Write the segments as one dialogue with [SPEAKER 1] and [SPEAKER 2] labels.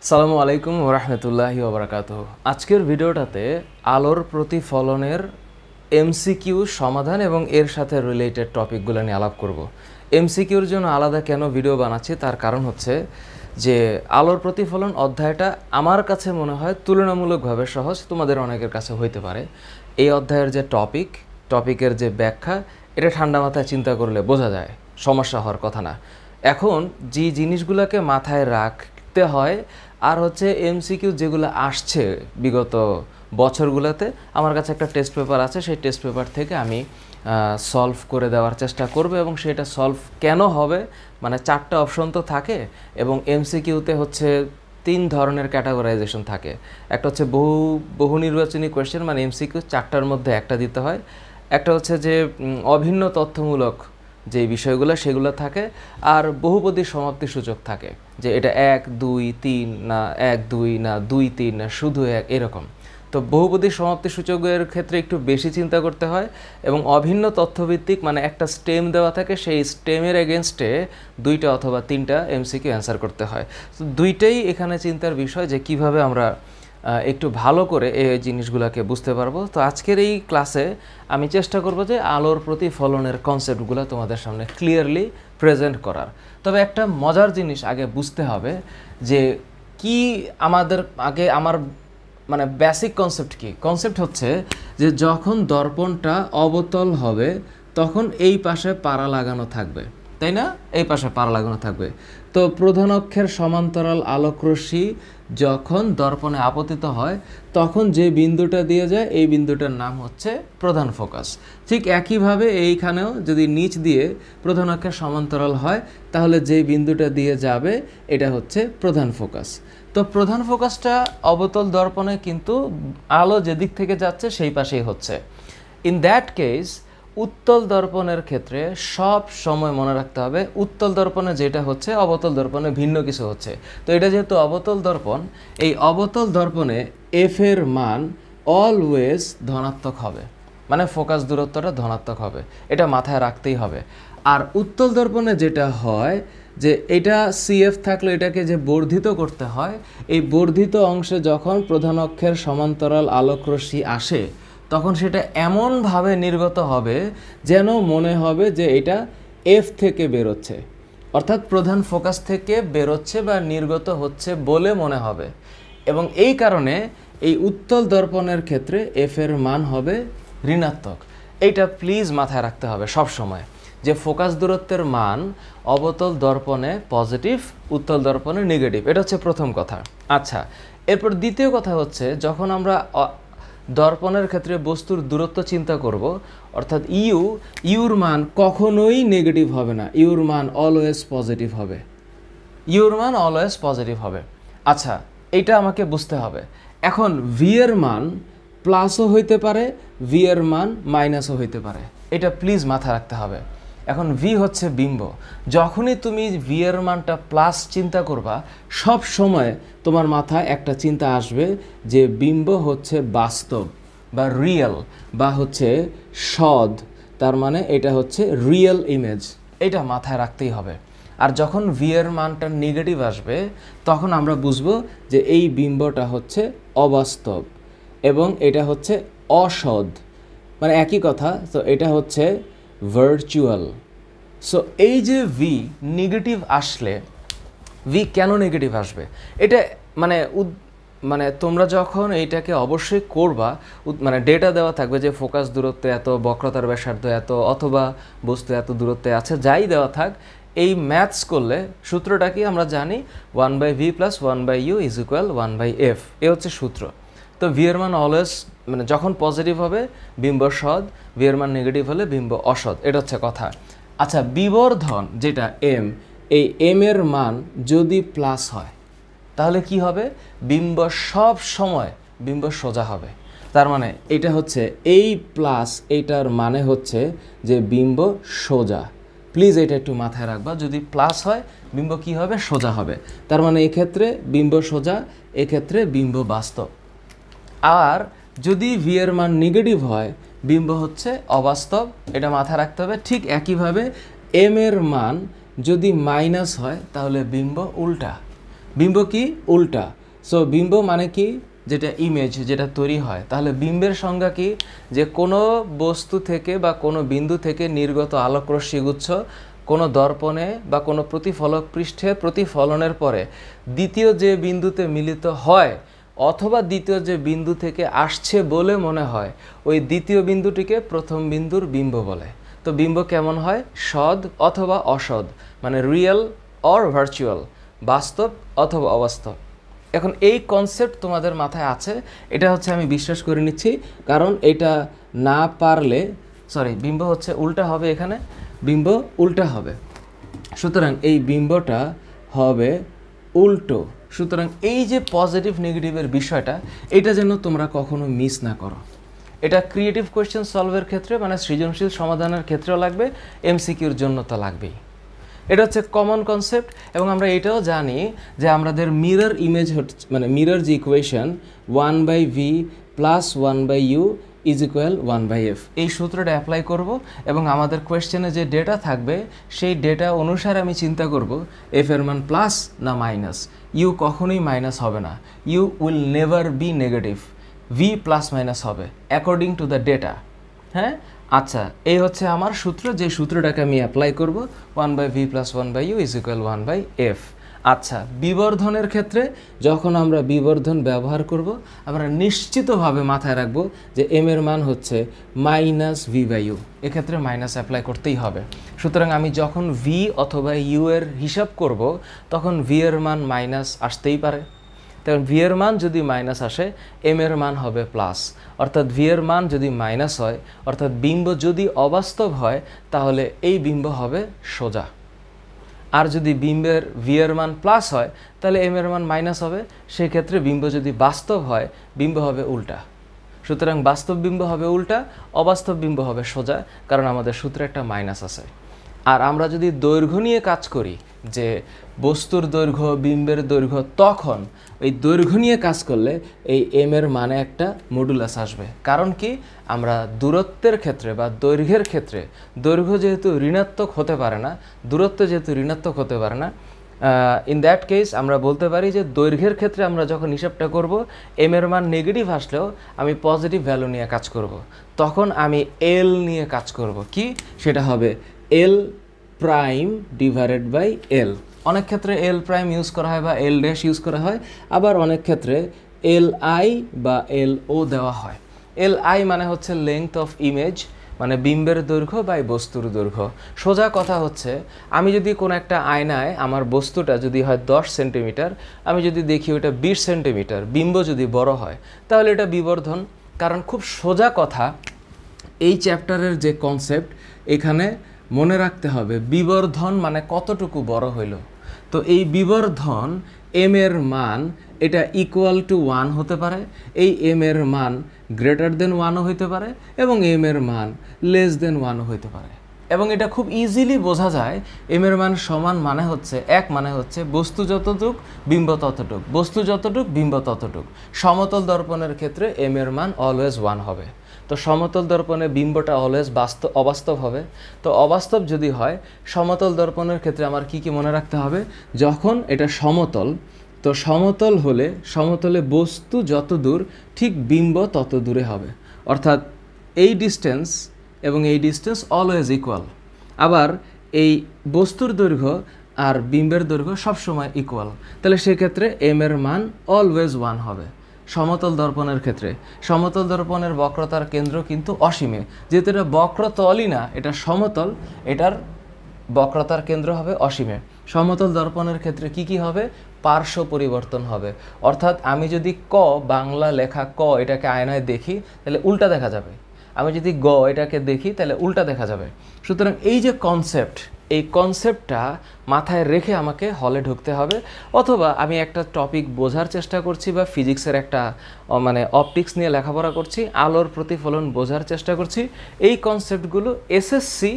[SPEAKER 1] আসসালামু আলাইকুম ওয়া রাহমাতুল্লাহি ওয়া বারাকাতুহু। আজকের ভিডিওটাতে আলোর প্রতিফলনের এমসিকিউ সমাধান এবং এর সাথে রিলেটেড টপিকগুলো নিয়ে আলাপ করব। এমসিকিউর জন্য আলাদা কেন ভিডিও বানাচ্ছি তার কারণ হচ্ছে যে আলোর প্রতিফলন অধ্যায়টা আমার কাছে মনে হয় তুলনামূলকভাবে সহজ, তোমাদের অনেকের কাছে হইতে পারে। এই অধ্যায়ের যে টপিকের যে ব্যাখ্যা, এটা ঠান্ডা মাথায় চিন্তা করলে বোঝা যায়, সমস্যা হওয়ার কথা না। এখন যে জিনিসগুলোকে মাথায় রাখতে হয় আর হচ্ছে এমসিকিউ যেগুলো আসছে বিগত বছরগুলোতে, আমার কাছে একটা টেস্ট পেপার আছে, সেই টেস্ট পেপার থেকে আমি সলভ করে দেওয়ার চেষ্টা করব এবং সেটা সলভ কেন হবে, মানে 4টা অপশন তো থাকে এবং এমসিকিউতে হচ্ছে 3 ধরনের ক্যাটাগরাইজেশন থাকে। একটা হচ্ছে বহু নির্বাচনী কোয়েশ্চেন, মানে এমসিকিউ 4টার মধ্যে একটা দিতে হয়। একটা হচ্ছে যে অভিন্ন তথ্যমূলক যে বিষয়গুলো সেগুলো থাকে, আর বহুপদী সমাপ্তি সূচক থাকে, যে এটা 1 2 3 না 1 2 না 2 3 না শুধু 1, এরকম। তো বহুপদী সমাপ্তি সূচকের ক্ষেত্রে একটু বেশি চিন্তা করতে হয় এবং অভিন্ন তথ্যভিত্তিক, মানে একটা স্টেম দেওয়া থাকে, সেই স্টেমের এগেনস্টে 2টা অথবা 3টা এমসিকিউ অ্যান্সার করতে হয়। তো দুইটাই এখানে চিন্তার বিষয় যে কিভাবে আমরা একটু ভালো করে এই জিনিসগুলোকে বুঝতে পারবো। তো আজকের এই ক্লাসে আমি চেষ্টা করব যে আলোর প্রতিফলনের কনসেপ্টগুলো তোমাদের সামনে ক্লিয়ারলি প্রেজেন্ট করার। তবে একটা মজার জিনিস আগে বুঝতে হবে যে কি আমাদের আগে আমার মানে বেসিক কনসেপ্ট কি। কনসেপ্ট হচ্ছে যে যখন দর্পণটা অবতল হবে তখন এই পাশে পাড়া লাগানো থাকবে, তাই না? এই পাশে পাড়া লাগানো থাকবে। তো প্রধান অক্ষের সমান্তরাল আলোকরশ্মি যখন দর্পণে আপতিত হয় তখন যে বিন্দুটা দিয়ে যায় এই বিন্দুটার নাম হচ্ছে প্রধান ফোকাস। ঠিক একইভাবে এইখানেও যদি নিচ দিয়ে প্রধান অক্ষের সমান্তরাল হয় তাহলে যে বিন্দুটা দিয়ে যাবে এটা হচ্ছে প্রধান ফোকাস। তো প্রধান ফোকাসটা অবতল দর্পণে কিন্তু আলো যেদিক থেকে যাচ্ছে সেই পাশেই হচ্ছে। ইন দ্যাট কেস উত্তল দর্পণের ক্ষেত্রে সব সময় মনে রাখতে হবে উত্তল দর্পণে যেটা হচ্ছে অবতল দর্পণে ভিন্ন কিছু হচ্ছে। তো এটা যেহেতু অবতল দর্পণ, এই অবতল দর্পণে এফ এর মান অলওয়েজ ধনাত্মক হবে, মানে ফোকাস দূরত্বটা ধনাত্মক হবে, এটা মাথায় রাখতেই হবে। আর উত্তল দর্পণে যেটা হয় যে এটা সিএফ থাকলে এটাকে যে বর্ধিত করতে হয়, এই বর্ধিত অংশে যখন প্রধান অক্ষের সমান্তরাল আলোকরশ্মি আসে তখন সেটা এমনভাবে নির্গত হবে যেন মনে হবে যে এটা এফ থেকে বেরোচ্ছে, অর্থাৎ প্রধান ফোকাস থেকে বেরোচ্ছে বা নির্গত হচ্ছে বলে মনে হবে। এবং এই কারণে এই উত্তল দর্পণের ক্ষেত্রে এফ এর মান হবে ঋণাত্মক। এইটা প্লিজ মাথায় রাখতে হবে সব সময়, যে ফোকাস দূরত্বের মান অবতল দর্পণে পজিটিভ, উত্তল দর্পণে নেগেটিভ। এটা হচ্ছে প্রথম কথা। আচ্ছা, এরপর দ্বিতীয় কথা হচ্ছে যখন আমরা দর্পণের ক্ষেত্রে বস্তুর দূরত্ব চিন্তা করব, অর্থাৎ ইউর মান কখনোই নেগেটিভ হবে না, ইউর মান অলওয়েজ পজিটিভ হবে, ইউর মান অলওয়েজ পজিটিভ হবে। আচ্ছা, এইটা আমাকে বুঝতে হবে। এখন ভি এর মান প্লাসও হইতে পারে, ভি এর মান মাইনাসও হইতে পারে, এটা প্লিজ মাথায় রাখতে হবে। এখন ভি হচ্ছে বিম্ব, যখনই তুমি ভি এর মানটা প্লাস চিন্তা করবা সব সময় তোমার মাথায় একটা চিন্তা আসবে যে বিম্ব হচ্ছে বাস্তব বা রিয়েল বা হচ্ছে সৎ, তার মানে এটা হচ্ছে রিয়েল ইমেজ, এটা মাথায় রাখতেই হবে। আর যখন ভি এর মানটা নেগেটিভ আসবে তখন আমরা বুঝবো যে এই বিম্বটা হচ্ছে অবাস্তব এবং এটা হচ্ছে অসৎ, মানে একই কথা। তো এটা হচ্ছে ভার্চুয়াল। সো এই যে ভি নেগেটিভ আসলে, ভি কেন নেগেটিভ আসবে এটা মানে তোমরা যখন এইটাকে অবশ্যই করবা, মানে ডেটা দেওয়া থাকবে যে ফোকাস দূরত্বে এত, বক্রতার ব্যাসার্ধ এত, অথবা বস্তু এত দূরত্বে আছে, যাই দেওয়া থাক, এই ম্যাথস করলে সূত্রটা কি আমরা জানি, 1/v + 1/u = 1/f, এ হচ্ছে সূত্র। তো ভি এর মান অলওয়েজ, মানে যখন পজিটিভ হবে বিম্ব সৎ, ভি এর মান নেগেটিভ হলে বিম্ব অসৎ, এটা হচ্ছে কথা। আচ্ছা, বিবর্ধন যেটা এম, এই এম এর মান যদি প্লাস হয় তাহলে কি হবে, বিম্ব সব সময় বিম্ব সোজা হবে। তার মানে এটা হচ্ছে এই প্লাস, এইটার মানে হচ্ছে যে বিম্ব সোজা। প্লিজ এটা একটু মাথায় রাখবা, যদি প্লাস হয় বিম্ব কি হবে, সোজা হবে। তার মানে এক্ষেত্রে বিম্ব সোজা, এক্ষেত্রে বিম্ব বাস্তব। আর যদি ভি এর মান নেগেটিভ হয় বিম্ব হচ্ছে অবাস্তব, এটা মাথায় রাখতে হবে। ঠিক একইভাবে এম এর মান যদি মাইনাস হয় তাহলে বিম্ব উল্টা। বিম্ব কি? উল্টা। সো বিম্ব মানে কি? যেটা ইমেজ, যেটা তৈরি হয়। তাহলে বিম্বের সংজ্ঞা কি? যে কোনো বস্তু থেকে বা কোনো বিন্দু থেকে নির্গত আলোকরশ্মিগুচ্ছ কোনো দর্পণে বা কোনো প্রতিফলক পৃষ্ঠে প্রতিফলনের পরে দ্বিতীয় যে বিন্দুতে মিলিত হয় অথবা দ্বিতীয় যে বিন্দু থেকে আসছে বলে মনে হয়, ওই দ্বিতীয় বিন্দুটিকে প্রথম বিন্দুর বিম্ব বলে। তো বিম্ব কেমন হয়? সৎ অথবা অসৎ, মানে রিয়েল অর ভার্চুয়াল, বাস্তব অথবা অবাস্তব। এখন এই কনসেপ্ট তোমাদের মাথায় আছে, এটা হচ্ছে আমি বিশ্বাস করে নিচ্ছি, কারণ এটা না পারলে বিম্ব হচ্ছে উল্টা হবে, এখানে বিম্ব উল্টা হবে, সুতরাং এই বিম্বটা হবে উল্টো। সুতরাং এই যে পজিটিভ নেগেটিভের বিষয়টা, এটা যেন তোমরা কখনো মিস না করো। এটা ক্রিয়েটিভ কোয়েশ্চেন সলভের ক্ষেত্রে, মানে সৃজনশীল সমাধানের ক্ষেত্রেও লাগবে, এমসিকিউর জন্য তো লাগবেই। এটা হচ্ছে কমন কনসেপ্ট। এবং আমরা এটাও জানি যে আমাদের মিরর ইমেজ হচ্ছে, মানে মিরর যে ইকুয়েশন 1/v + 1/u = 1/f, এই সূত্রটা অ্যাপ্লাই করব এবং আমাদের কোয়েশ্চেনে যে ডেটা থাকবে সেই ডেটা অনুসারে আমি চিন্তা করব এফ এর মান প্লাস না মাইনাস। ইউ কখনোই মাইনাস হবে না, you will never be negative, V plus minus হবে অ্যাকর্ডিং টু দ্য ডেটা। হ্যাঁ, আচ্ছা, এই হচ্ছে আমার সূত্র, যে সূত্রটাকে আমি অ্যাপ্লাই করব 1/v + 1/u = 1/f। আচ্ছা, বিবর্ধনের ক্ষেত্রে যখন আমরা বিবর্ধন ব্যবহার করব, আমরা নিশ্চিতভাবে মাথায় রাখবো যে m এর মান হচ্ছে -v/u, এক্ষেত্রে মাইনাস অ্যাপ্লাই করতেই হবে। সুতরাং আমি যখন v অথবা u এর হিসাব করব, তখন v এর মান মাইনাস আসতেই পারে। তখন ভি এর মান যদি মাইনাস আসে, এম এর মান হবে প্লাস। অর্থাৎ ভি এর মান যদি মাইনাস হয়, অর্থাৎ বিম্ব যদি অবাস্তব হয়, তাহলে এই বিম্ব হবে সোজা। আর যদি বিম্বের ভি এর মান প্লাস হয়, তাহলে এম এর মান মাইনাস হবে। সেক্ষেত্রে বিম্ব যদি বাস্তব হয়, বিম্ব হবে উল্টা। সুতরাং বাস্তব বিম্ব হবে উল্টা, অবাস্তব বিম্ব হবে সোজা, কারণ আমাদের সূত্রে একটা মাইনাস আছে। আর আমরা যদি দৈর্ঘ্য নিয়ে কাজ করি, যে বস্তুর দৈর্ঘ্য, বিম্বের দৈর্ঘ্য, তখন এই দৈর্ঘ্য নিয়ে কাজ করলে এই এম এর মানে একটা মডুলাস আসবে। কারণ কি? আমরা দূরত্বের ক্ষেত্রে বা দৈর্ঘ্যের ক্ষেত্রে দৈর্ঘ্য যেহেতু ঋণাত্মক হতে পারে না, দূরত্ব যেহেতু ঋণাত্মক হতে পারে না, ইন দ্যাট কেস আমরা বলতে পারি যে দৈর্ঘ্যের ক্ষেত্রে আমরা যখন হিসাবটা করব, এম এর মান নেগেটিভ আসলেও আমি পজিটিভ ভ্যালু নিয়ে কাজ করব। তখন আমি এল নিয়ে কাজ করব। কি? সেটা হবে এল প্রাইম / এল। অনেক ক্ষেত্রে এল প্রাইম ইউজ করা হয় বা এল ড্যাশ ইউজ করা হয়, আবার অনেক ক্ষেত্রে এল আই বা এল ও দেওয়া হয়। এল আই মানে হচ্ছে লেংথ অফ ইমেজ, মানে বিম্বের দৈর্ঘ্য বা বস্তুর দৈর্ঘ্য। সোজা কথা হচ্ছে, আমি যদি কোনো একটা আয়নায় আমার বস্তুটা যদি হয় 10 সেন্টিমিটার, আমি যদি দেখি ওটা 20 সেন্টিমিটার, বিম্ব যদি বড় হয়, তাহলে এটা বিবর্ধন। কারণ খুব সোজা কথা, এই চ্যাপ্টারের যে কনসেপ্ট, এখানে মনে রাখতে হবে বিবর্ধন মানে কতটুকু বড় হইল। তো এই বিবর্ধন এম এর মান এটা = 1 হতে পারে, এই এম এর মান >1ও হইতে পারে, এবং এম এর মান <1ও হইতে পারে। এবং এটা খুব ইজিলি বোঝা যায়। এম এর মান সমান মানে হচ্ছে মানে হচ্ছে বস্তু যতটুক বিম্ব ততটুক, বস্তু যতটুক বিম্ব ততটুক। সমতল দর্পণের ক্ষেত্রে এম এর মান অলওয়েজ 1 হবে। তো সমতল দর্পণে বিম্বটা অলওয়েজ অবাস্তব হবে। তো অবাস্তব যদি হয়, সমতল দর্পণের ক্ষেত্রে আমার কি মনে রাখতে হবে? যখন এটা সমতল, তো সমতল হলে সমতলে বস্তু যত দূর, ঠিক বিম্ব তত দূরে হবে। অর্থাৎ এই ডিস্টেন্স এবং এই ডিস্টেন্স অলওয়েজ ইকুয়াল। আবার এই বস্তুর দৈর্ঘ্য আর বিম্বের দৈর্ঘ্য সবসময় ইকুয়াল। তাহলে সেক্ষেত্রে এম এর মান অলওয়েজ 1 হবে। সমতল দর্পণের ক্ষেত্রে সমতল দর্পণের বক্রতার কেন্দ্র কিন্তু অসীমে, যেহেতু এটা বক্রতলই না, এটা সমতল, এটার বক্রতার কেন্দ্র হবে অসীমে। সমতল দর্পণের ক্ষেত্রে কি হবে? পার্শ্ব পরিবর্তন হবে। অর্থাৎ আমি যদি বাংলা লেখা ক এটাকে আয়নায় দেখি, তাহলে উল্টা দেখা যাবে। আমি যদি গ এটাকে দেখি, তাহলে উল্টা দেখা যাবে। সুতরাং এই যে কনসেপ্ট, এই কনসেপ্টটা মাথায় রেখে আমাকে হলে ঢুকতে হবে। অথবা আমি একটা টপিক বোঝার চেষ্টা করছি বা ফিজিক্সের একটা মানে অপটিক্স নিয়ে লেখাপড়া করছি, আলোর প্রতিফলন বোঝার চেষ্টা করছি, এই কনসেপ্টগুলো এসএসসি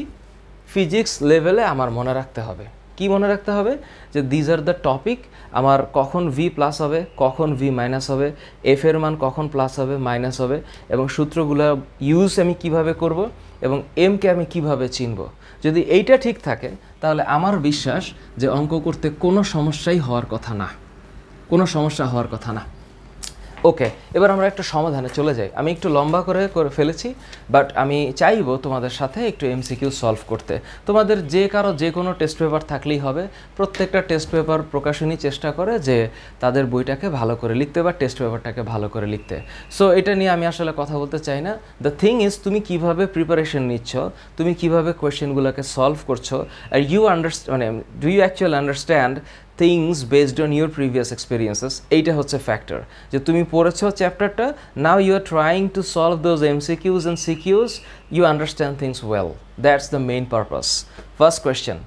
[SPEAKER 1] ফিজিক্স লেভেলে আমার মনে রাখতে হবে। কি মনে রাখতে হবে? যে দিজ আর দ্য টপিক। আমার কখন ভি প্লাস হবে, কখন ভি মাইনাস হবে, এফ এর মান কখন প্লাস হবে মাইনাস হবে, এবং সূত্রগুলো ইউজ আমি কিভাবে করব, এবং এমকে আমি কিভাবে চিনব। যদি এইটা ঠিক থাকে, তাহলে আমার বিশ্বাস যে অঙ্ক করতে কোনো সমস্যাই হওয়ার কথা না। কোনো সমস্যা হওয়ার কথা না। ওকে, এবার আমরা একটা সমাধানে চলে যাই। আমি একটু লম্বা করে ফেলেছি, বাট আমি চাইবো তোমাদের সাথে একটু এমসিকিউ সলভ করতে। তোমাদের যে কোনো টেস্ট পেপার থাকলেই হবে। প্রত্যেকটা টেস্ট পেপার প্রকাশনী চেষ্টা করে যে তাদের বইটাকে ভালো করে লিখতে বা টেস্ট পেপারটাকে ভালো করে লিখতে। সো এটা নিয়ে আমি আসলে কথা বলতে চাই না। দ্য থিং ইজ, তুমি কিভাবে প্রিপারেশন নিচ্ছ, তুমি কিভাবে কোয়েশ্চেনগুলোকে সলভ করছো, আর ইউ মানে do you actually understand things based on your previous experiences. এইটা হচ্ছে ফ্যাক্টর, যে তুমি পড়েছো চ্যাপ্টারটা, now you are trying to solve those MCQs and CQs, you understand things well, that's the main purpose. First question,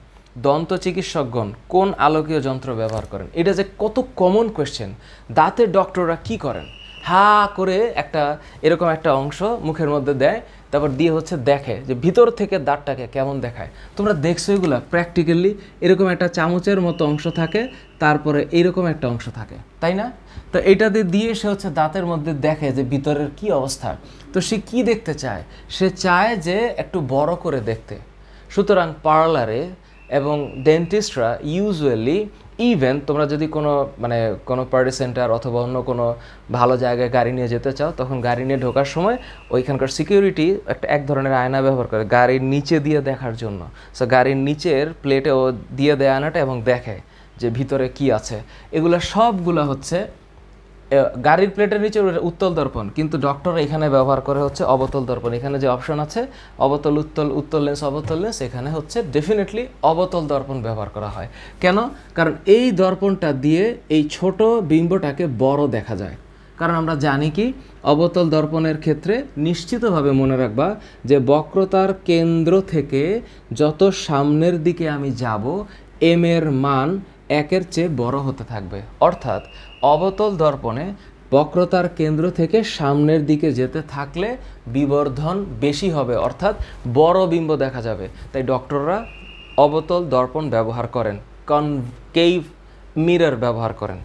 [SPEAKER 1] দন্ত চিকিৎসকগণ কোন আলোকীয় যন্ত্র ব্যবহার করেন? এটা যে কত কমন কোয়েশ্চেন। দাঁতের ডক্টররা কি করেন? হা করে একটা এরকম একটা অংশ মুখের মধ্যে দেয়, তারপর দিয়ে হচ্ছে দেখে যে ভিতর থেকে দাঁতটাকে কেমন দেখায়। তোমরা দেখছো এগুলো প্র্যাকটিক্যালি? এরকম একটা চামচের মতো অংশ থাকে, তারপরে এইরকম একটা অংশ থাকে, তাই না? তো এটা দিয়ে সে হচ্ছে দাঁতের মধ্যে দেখে যে ভিতরের কি অবস্থা। তো সে কি দেখতে চায়? সে চায় যে একটু বড় করে দেখতে। সুতরাং পার্লারে এবং ডেন্টিস্টরা ইউজুয়ালি, ইভেন তোমরা যদি কোনো পার্টি সেন্টার অথবা অন্য কোনো ভালো জায়গায় গাড়ি নিয়ে যেতে চাও, তখন গাড়ি নিয়ে ঢোকার সময় ওইখানকার সিকিউরিটি এক ধরনের আয়না ব্যবহার করে গাড়ির নিচে দিয়ে দেখার জন্য। সো গাড়ির নিচের প্লেটে ও দিয়ে দেয় আয়নাটা এবং দেখে যে ভিতরে কি আছে। এগুলো সবগুলো হচ্ছে গাড়ির প্লেটের নিচে উত্তল দর্পণ, কিন্তু ডক্টর এখানে ব্যবহার করে হচ্ছে অবতল দর্পণ। এখানে যে অপশন আছে অবতল উত্তল, উত্তল লেন্স অবতল লেন্স, এখানে হচ্ছে ডেফিনেটলি অবতল দর্পণ ব্যবহার করা হয়। কেন? কারণ এই দর্পণটা দিয়ে এই ছোট বিম্বটাকে বড় দেখা যায়। কারণ আমরা জানি কি, অবতল দর্পণের ক্ষেত্রে নিশ্চিতভাবে মনে রাখবা যে বক্রতার কেন্দ্র থেকে যত সামনের দিকে আমি যাব, এম এর মান একের চেয়ে বড় হতে থাকবে। অর্থাৎ অবতল দর্পণে বক্রতার কেন্দ্র থেকে সামনের দিকে যেতে থাকলে বিবর্ধন বেশি হবে, অর্থাৎ বড় বিম্ব দেখা যাবে। তাই ডক্টররা অবতল দর্পণ ব্যবহার করেন, কনকেভ মিরর ব্যবহার করেন।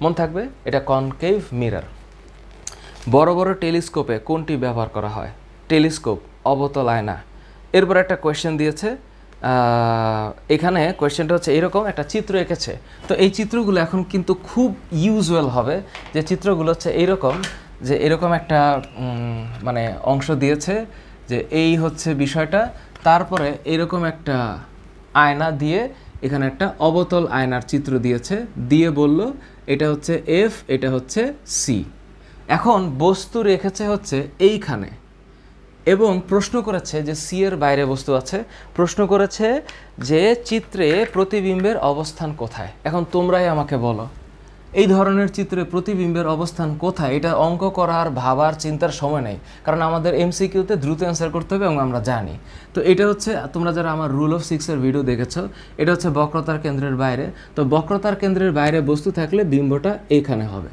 [SPEAKER 1] মন থাকবে, এটা কনকেভ মিরর। বড় বড় টেলিস্কোপে কোনটি ব্যবহার করা হয়? টেলিস্কোপ, অবতল আয়না। এরপর একটা কোয়েশ্চেন দিয়েছে, এখানে কোয়েশ্চেনটা হচ্ছে এরকম একটা চিত্র এঁকেছে। তো এই চিত্রগুলো এখন কিন্তু খুব ইউজুয়াল হবে, যে চিত্রগুলো হচ্ছে এইরকম, যে এরকম একটা অংশ দিয়েছে, যে এই হচ্ছে বিষয়টা, তারপরে এরকম একটা আয়না দিয়ে এখানে একটা অবতল আয়নার চিত্র দিয়েছে, দিয়ে বলল এটা হচ্ছে এফ, এটা হচ্ছে সি। এখন বস্তু রেখেছে হচ্ছে এইখানে, এবং প্রশ্ন করেছে যে সি এর বাইরে বস্তু আছে। প্রশ্ন করেছে যে চিত্রে প্রতিবিম্বের অবস্থান কোথায়। এখন তোমরাই আমাকে বলো, এই ধরনের চিত্রে প্রতিবিম্বের অবস্থান কোথায়? এটা অঙ্ক করার, ভাবার, চিন্তার সময় নেই, কারণ আমাদের এমসিকিউতে দ্রুত অ্যান্সার করতে হবে এবং আমরা জানি। তো এটা হচ্ছে, তোমরা যারা আমার রুল অফ 6-এর ভিডিও দেখেছো, এটা হচ্ছে বক্রতার কেন্দ্রের বাইরে। তো বক্রতার কেন্দ্রের বাইরে বস্তু থাকলে বিম্বটা এইখানে হবে।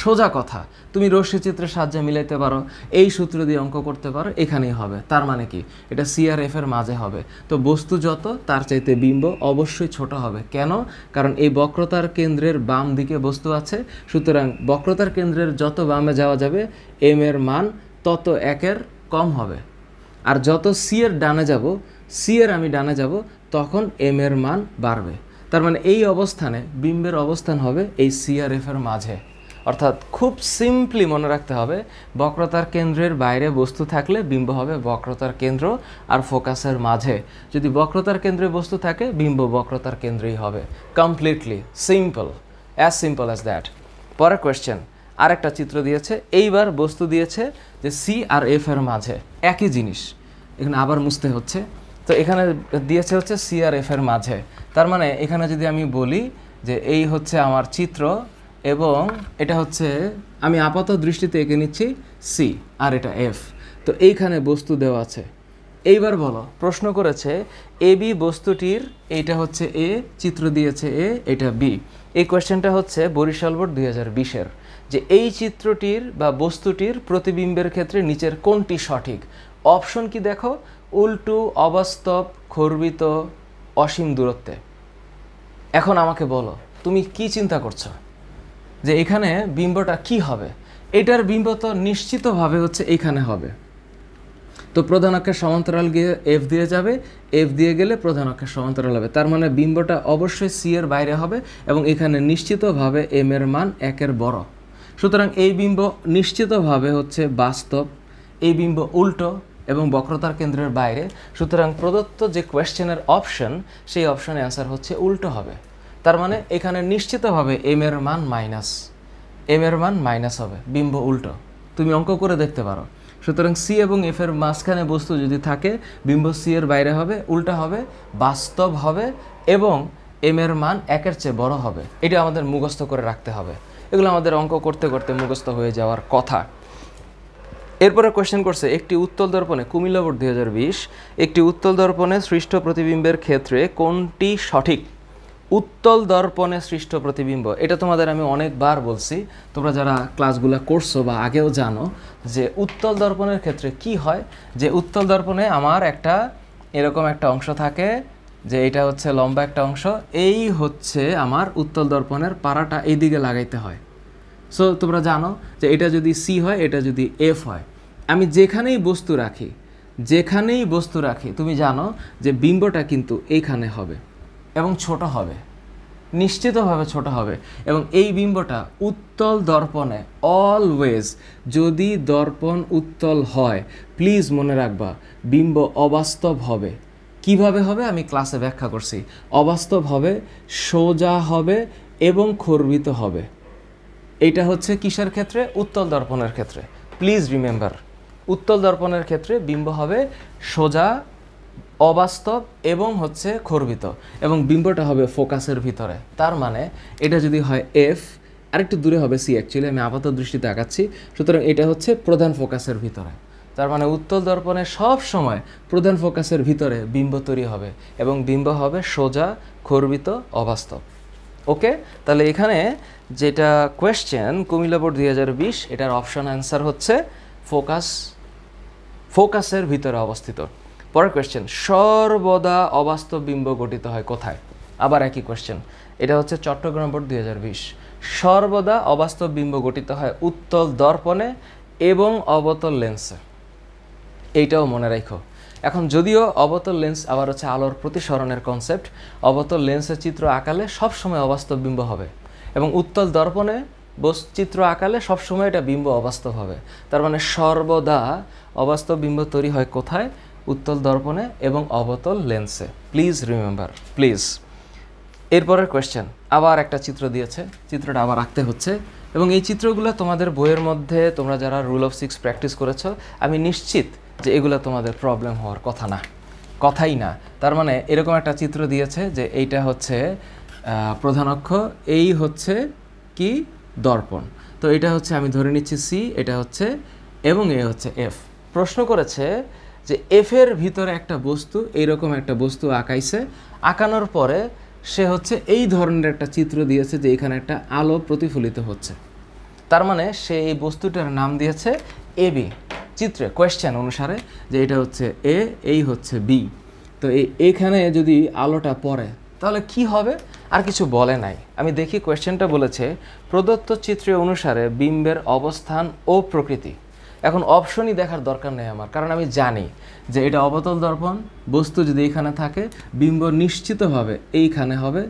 [SPEAKER 1] সোজা কথা, তুমি রশ্মি চিত্রের সাহায্যে মিলাইতে পারো, এই সূত্র দিয়ে অঙ্ক করতে পারো, এখানেই হবে। তার মানে কি, এটা সি আর এফ এর মাঝে হবে। তো বস্তু যত, তার চাইতে বিম্ব অবশ্যই ছোট হবে। কেন? কারণ এই বক্রতার কেন্দ্রের বাম দিকে বস্তু আছে। সুতরাং বক্রতার কেন্দ্রের যত বামে যাওয়া যাবে, এম এর মান তত একের কম হবে। আর যত সি এর ডানে যাব, সি এর আমি ডানে যাব, তখন এম এর মান বাড়বে। তার মানে এই অবস্থানে বিম্বের অবস্থান হবে এই সি আর এফ এর মাঝে। অর্থাৎ খুব সিম্পলি মনে রাখতে হবে, বক্রতার কেন্দ্রের বাইরে বস্তু থাকলে বিম্ব হবে বক্রতার কেন্দ্র আর ফোকাসের মাঝে। যদি বক্রতার কেন্দ্রে বস্তু থাকে, বিম্ব বক্রতার কেন্দ্রেই হবে। Completely simple, as simple as that. পরের কোয়েশ্চেন, আরেকটা চিত্র দিয়েছে, এইবার বস্তু দিয়েছে যে সি আর এফ এর মাঝে, একই জিনিস। এখানে আবার মুছতে হচ্ছে। তো এখানে দিয়েছে হচ্ছে সি আর এফ এর মাঝে। তার মানে এখানে যদি আমি বলি যে এই হচ্ছে আমার চিত্র, এবং এটা হচ্ছে, আমি আপাত দৃষ্টিতে এঁকে নিচ্ছি সি, আর এটা এফ। তো এইখানে বস্তু দেওয়া আছে। এইবার বলো, প্রশ্ন করেছে এ বি বস্তুটির, এইটা হচ্ছে এ, চিত্র দিয়েছে এ, এটা বি। এই কোয়েশ্চেনটা হচ্ছে বরিশাল বোর্ড 2020-এর, যে এই চিত্রটির বা বস্তুটির প্রতিবিম্বের ক্ষেত্রে নিচের কোনটি সঠিক? অপশন কি দেখো, উল্টু, অবাস্তব, খর্বিত, অসীম দূরত্বে। এখন আমাকে বলো, তুমি কি চিন্তা করছো যে এখানে বিম্বটা কি হবে? এটার বিম্ব তো নিশ্চিতভাবে হচ্ছে এইখানে হবে। তো প্রধান অক্ষের সমান্তরাল গিয়ে এফ দিয়ে যাবে, এফ দিয়ে গেলে প্রধান অক্ষের সমান্তরাল হবে, তার মানে বিম্বটা অবশ্যই সি এর বাইরে হবে এবং এখানে নিশ্চিতভাবে এম এর মান একের বড়। সুতরাং এই বিম্ব নিশ্চিতভাবে হচ্ছে বাস্তব, এই বিম্ব উল্টো এবং বক্রতার কেন্দ্রের বাইরে। সুতরাং প্রদত্ত যে কোয়েশ্চেনের অপশন, সেই অপশনের অ্যান্সার হচ্ছে উল্টো হবে। তার মানে এখানে নিশ্চিতভাবে এম এর মান মাইনাস, এম এর মান মাইনাস হবে, বিম্ব উল্টো। তুমি অঙ্ক করে দেখতে পারো। সুতরাং সি এবং এফ এর মাঝখানে বস্তু যদি থাকে, বিম্ব সি এর বাইরে হবে, উল্টা হবে, বাস্তব হবে এবং এম এর মান একের চেয়ে বড় হবে। এটা আমাদের মুখস্থ করে রাখতে হবে। এগুলো আমাদের অঙ্ক করতে করতে মুখস্থ হয়ে যাওয়ার কথা। এরপরে কোয়েশ্চেন করছে, একটি উত্তল দর্পণে, কুমিল্লা বোর্ড 2020, একটি উত্তল দর্পণে সৃষ্ট প্রতিবিম্বের ক্ষেত্রে কোনটি সঠিক? উত্তল দর্পণে সৃষ্ট প্রতিবিম্ব, এটা তোমাদের আমি অনেকবার বলছি, তোমরা যারা ক্লাসগুলো করছো বা আগেও জানো যে উত্তল দর্পণের ক্ষেত্রে কি হয়, যে উত্তল দর্পণে আমার একটা এরকম একটা অংশ থাকে, যে এটা হচ্ছে লম্বা একটা অংশ, এই হচ্ছে আমার উত্তল দর্পণের পাড়াটা এইদিকে লাগাইতে হয়। সো তোমরা জানো যে এটা যদি সি হয়, এটা যদি এফ হয়, আমি যেখানেই বস্তু রাখি, যেখানেই বস্তু রাখি তুমি জানো যে বিম্বটা কিন্তু এইখানে হবে এবং ছোট হবে, নিশ্চিতভাবে ছোট হবে। এবং এই বিম্বটা উত্তল দর্পণে অলওয়েজ, যদি দর্পণ উত্তল হয়, প্লিজ মনে রাখবা বিম্ব অবাস্তব হবে। কিভাবে হবে আমি ক্লাসে ব্যাখ্যা করছি। অবাস্তব হবে, সোজা হবে এবং খর্বিত হবে। এইটা হচ্ছে কিসের ক্ষেত্রে? উত্তল দর্পণের ক্ষেত্রে। প্লিজ রিমেম্বার, উত্তল দর্পণের ক্ষেত্রে বিম্ব হবে সোজা, অবাস্তব এবং হচ্ছে খর্বিত, এবং বিম্বটা হবে ফোকাসের ভিতরে। তার মানে এটা যদি হয় এফ, আরেকটু দূরে হবে সি, অ্যাকচুয়ালি আমি আপাত দৃষ্টিতে আঁকাচ্ছি। সুতরাং এটা হচ্ছে প্রধান ফোকাসের ভিতরে। তার মানে উত্তল দর্পণে সব সময় প্রধান ফোকাসের ভিতরে বিম্ব তৈরি হবে এবং বিম্ব হবে সোজা, খর্বিত, অবাস্তব। ওকে, তাহলে এখানে যেটা কোয়েশ্চেন কুমিল্লা বোর্ড 2020, এটার অপশন অ্যান্সার হচ্ছে ফোকাস, ফোকাসের ভিতরে অবস্থিত। পরের কোয়েশ্চেন, সর্বদা অবাস্তব বিম্ব গঠিত হয় কোথায়? আবার একই কোয়েশ্চেন, এটা হচ্ছে চট্টগ্রাম বোর্ড 2020। সর্বদা অবাস্তব বিম্ব গঠিত হয় উত্তল দর্পণে এবং অবতল লেন্সে, এইটাও মনে রাখো। এখন যদিও অবতল লেন্স আবার হচ্ছে আলোর প্রতিসরণের কনসেপ্ট, অবতল লেন্সের চিত্র আঁকালে সবসময় অবাস্তব বিম্ব হবে এবং উত্তল দর্পণে চিত্র আঁকালে সবসময় এটা বিম্ব অবাস্তব হবে। তার মানে সর্বদা অবাস্তব বিম্ব তৈরি হয় কোথায়? উত্তল দর্পণে এবং অবতল লেন্সে। Please remember, please. এরপরের কোয়েশ্চেন, আবার একটা চিত্র দিয়েছে, চিত্রটা আবার আঁকতে হচ্ছে এবং এই চিত্রগুলো তোমাদের বইয়ের মধ্যে তোমরা যারা রুল অফ 6 প্র্যাকটিস করেছো, আমি নিশ্চিত যে এগুলো তোমাদের প্রবলেম হওয়ার কথা না, কথাই না। তার মানে এরকম একটা চিত্র দিয়েছে যে এইটা হচ্ছে প্রধান অক্ষ, এই হচ্ছে কি দর্পণ। তো এটা হচ্ছে আমি ধরে নিচ্ছি সি, এটা হচ্ছে এবং এ হচ্ছে এফ। প্রশ্ন করেছে যে এফ এর ভিতরে একটা বস্তু, এইরকম একটা বস্তু আঁকাইছে, আঁকানোর পরে সে হচ্ছে এই ধরনের একটা চিত্র দিয়েছে যে এখানে একটা আলো প্রতিফলিত হচ্ছে। তার মানে সে এই বস্তুটার নাম দিয়েছে এ বি। চিত্রে কোয়েশ্চেন অনুসারে যে এটা হচ্ছে এ, এই হচ্ছে বি। তো এইখানে যদি আলোটা পড়ে তাহলে কি হবে? আর কিছু বলে নাই। আমি দেখি কোয়েশ্চেনটা বলেছে প্রদত্ত চিত্র অনুসারে বিম্বের অবস্থান ও প্রকৃতি। এখন অপশনই দেখার দরকার নেই আমার, কারণ আমি জানি যে এটা অবতল দর্পণ, বস্তু যদি এইখানে থাকে বিম্ব নিশ্চিতভাবে এইখানে হবে।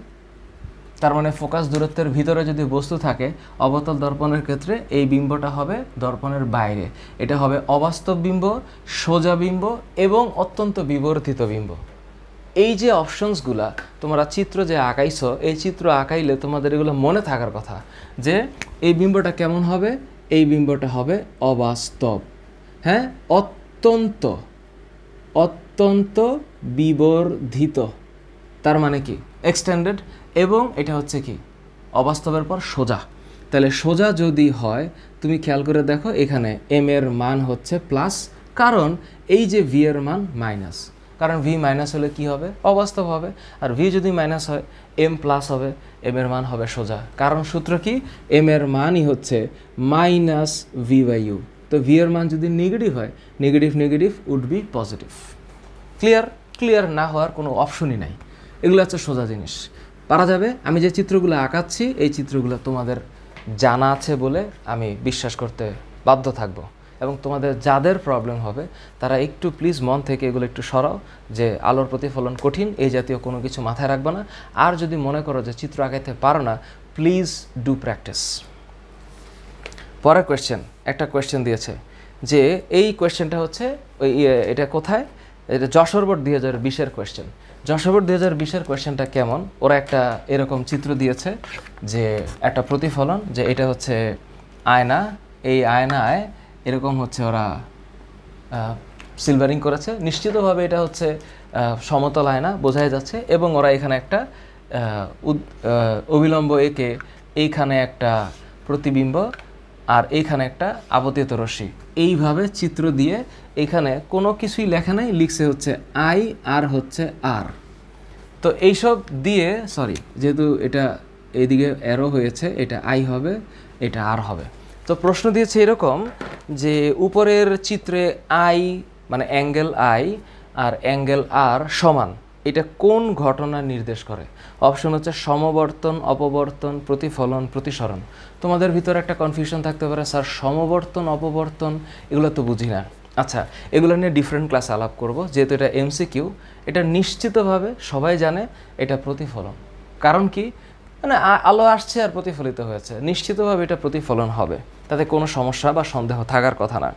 [SPEAKER 1] তার মানে ফোকাস দূরত্বের ভিতরে যদি বস্তু থাকে অবতল দর্পণের ক্ষেত্রে এই বিম্বটা হবে দর্পণের বাইরে। এটা হবে অবাস্তব বিম্ব, সোজা বিম্ব এবং অত্যন্ত বিবর্ধিত বিম্ব। এই যে অপশনসগুলা তোমরা চিত্র যে আঁকাইছো, এই চিত্র আঁকাইলে তোমাদের এগুলো মনে থাকার কথা যে এই বিম্বটা কেমন হবে? এই বিম্বটা হবে অবাস্তব, হ্যাঁ, অত্যন্ত অত্যন্ত বিবর্ধিত। তার মানে কি? এক্সটেন্ডেড। এবং এটা হচ্ছে কি? অবাস্তবের পর সোজা। তাহলে সোজা যদি হয়, তুমি খেয়াল করে দেখো এখানে এম এর মান হচ্ছে প্লাস, কারণ এই যে ভি এর মান মাইনাস। কারণ ভি মাইনাস হলে কি হবে? অবাস্তব হবে। আর ভি যদি মাইনাস হয় এম প্লাস হবে, এম এর মান হবে সোজা। কারণ সূত্র কি? এম এর মানই হচ্ছে মাইনাস ভি বাই ইউ। তো ভি এর মান যদি নেগেটিভ হয়, negative negative would be positive. Clear? Clear না হওয়ার কোনো অপশনই নাই। এগুলো হচ্ছে সোজা জিনিস, পারা যাবে। আমি যে চিত্রগুলো আঁকাচ্ছি এই চিত্রগুলো তোমাদের জানা আছে বলে আমি বিশ্বাস করতে বাধ্য থাকবো এবং তোমাদের যাদের প্রবলেম হবে তারা একটু প্লিজ মন থেকে এগুলো একটু সরাও, যে আলোর প্রতিফলন কঠিন এই জাতীয় কোনো কিছু মাথায় রাখবে না। আর যদি মনে করো যে চিত্র আঁকাইতে পারো না, প্লিজ ডু প্র্যাকটিস। পরের কোয়েশ্চেন, একটা কোয়েশ্চেন দিয়েছে যে এই কোয়েশ্চেনটা হচ্ছে ওই এটা কোথায়, এটা যশোর বোর্ড 2020-এর কোয়েশ্চেন। যশোর বোর্ড 2020-এর কোয়েশ্চেনটা কেমন, ওরা একটা এরকম চিত্র দিয়েছে যে একটা প্রতিফলন, যে এটা হচ্ছে আয়না, এই আয়নায় এরকম হচ্ছে ওরা সিলভারিং করেছে, নিশ্চিতভাবে এটা হচ্ছে সমতল আয়না বোঝাই যাচ্ছে, এবং ওরা এখানে একটা অবিলম্ব এঁকে এইখানে একটা প্রতিবিম্ব আর এইখানে একটা আপতিত রশ্মি, এইভাবে চিত্র দিয়ে এখানে কোনো কিছুই লেখা নাই, লিখছে হচ্ছে আই আর হচ্ছে আর। তো এইসব দিয়ে, সরি যেহেতু এটা এইদিকে অ্যারো হয়েছে, এটা আই হবে, এটা আর হবে। তো প্রশ্ন দিয়েছে এরকম যে উপরের চিত্রে আই মানে অ্যাঙ্গেল আই আর অ্যাঙ্গেল আর সমান, এটা কোন ঘটনা নির্দেশ করে? অপশন হচ্ছে সমবর্তন, অপবর্তন, প্রতিফলন, প্রতিসরণ। তোমাদের ভিতরে একটা কনফিউশন থাকতে পারে, স্যার সমবর্তন, অপবর্তন এগুলো তো বুঝি না। আচ্ছা, এগুলো নিয়ে ডিফারেন্ট ক্লাস আলাপ করব, যেহেতু এটা এমসিকিউ। এটা নিশ্চিতভাবে সবাই জানে এটা প্রতিফলন। কারণ কি, মানে আলো আসছে আর প্রতিফলিত হয়েছে, নিশ্চিতভাবে এটা প্রতিফলন হবে, তাতে কোনো সমস্যা বা সন্দেহ থাকার কথা না।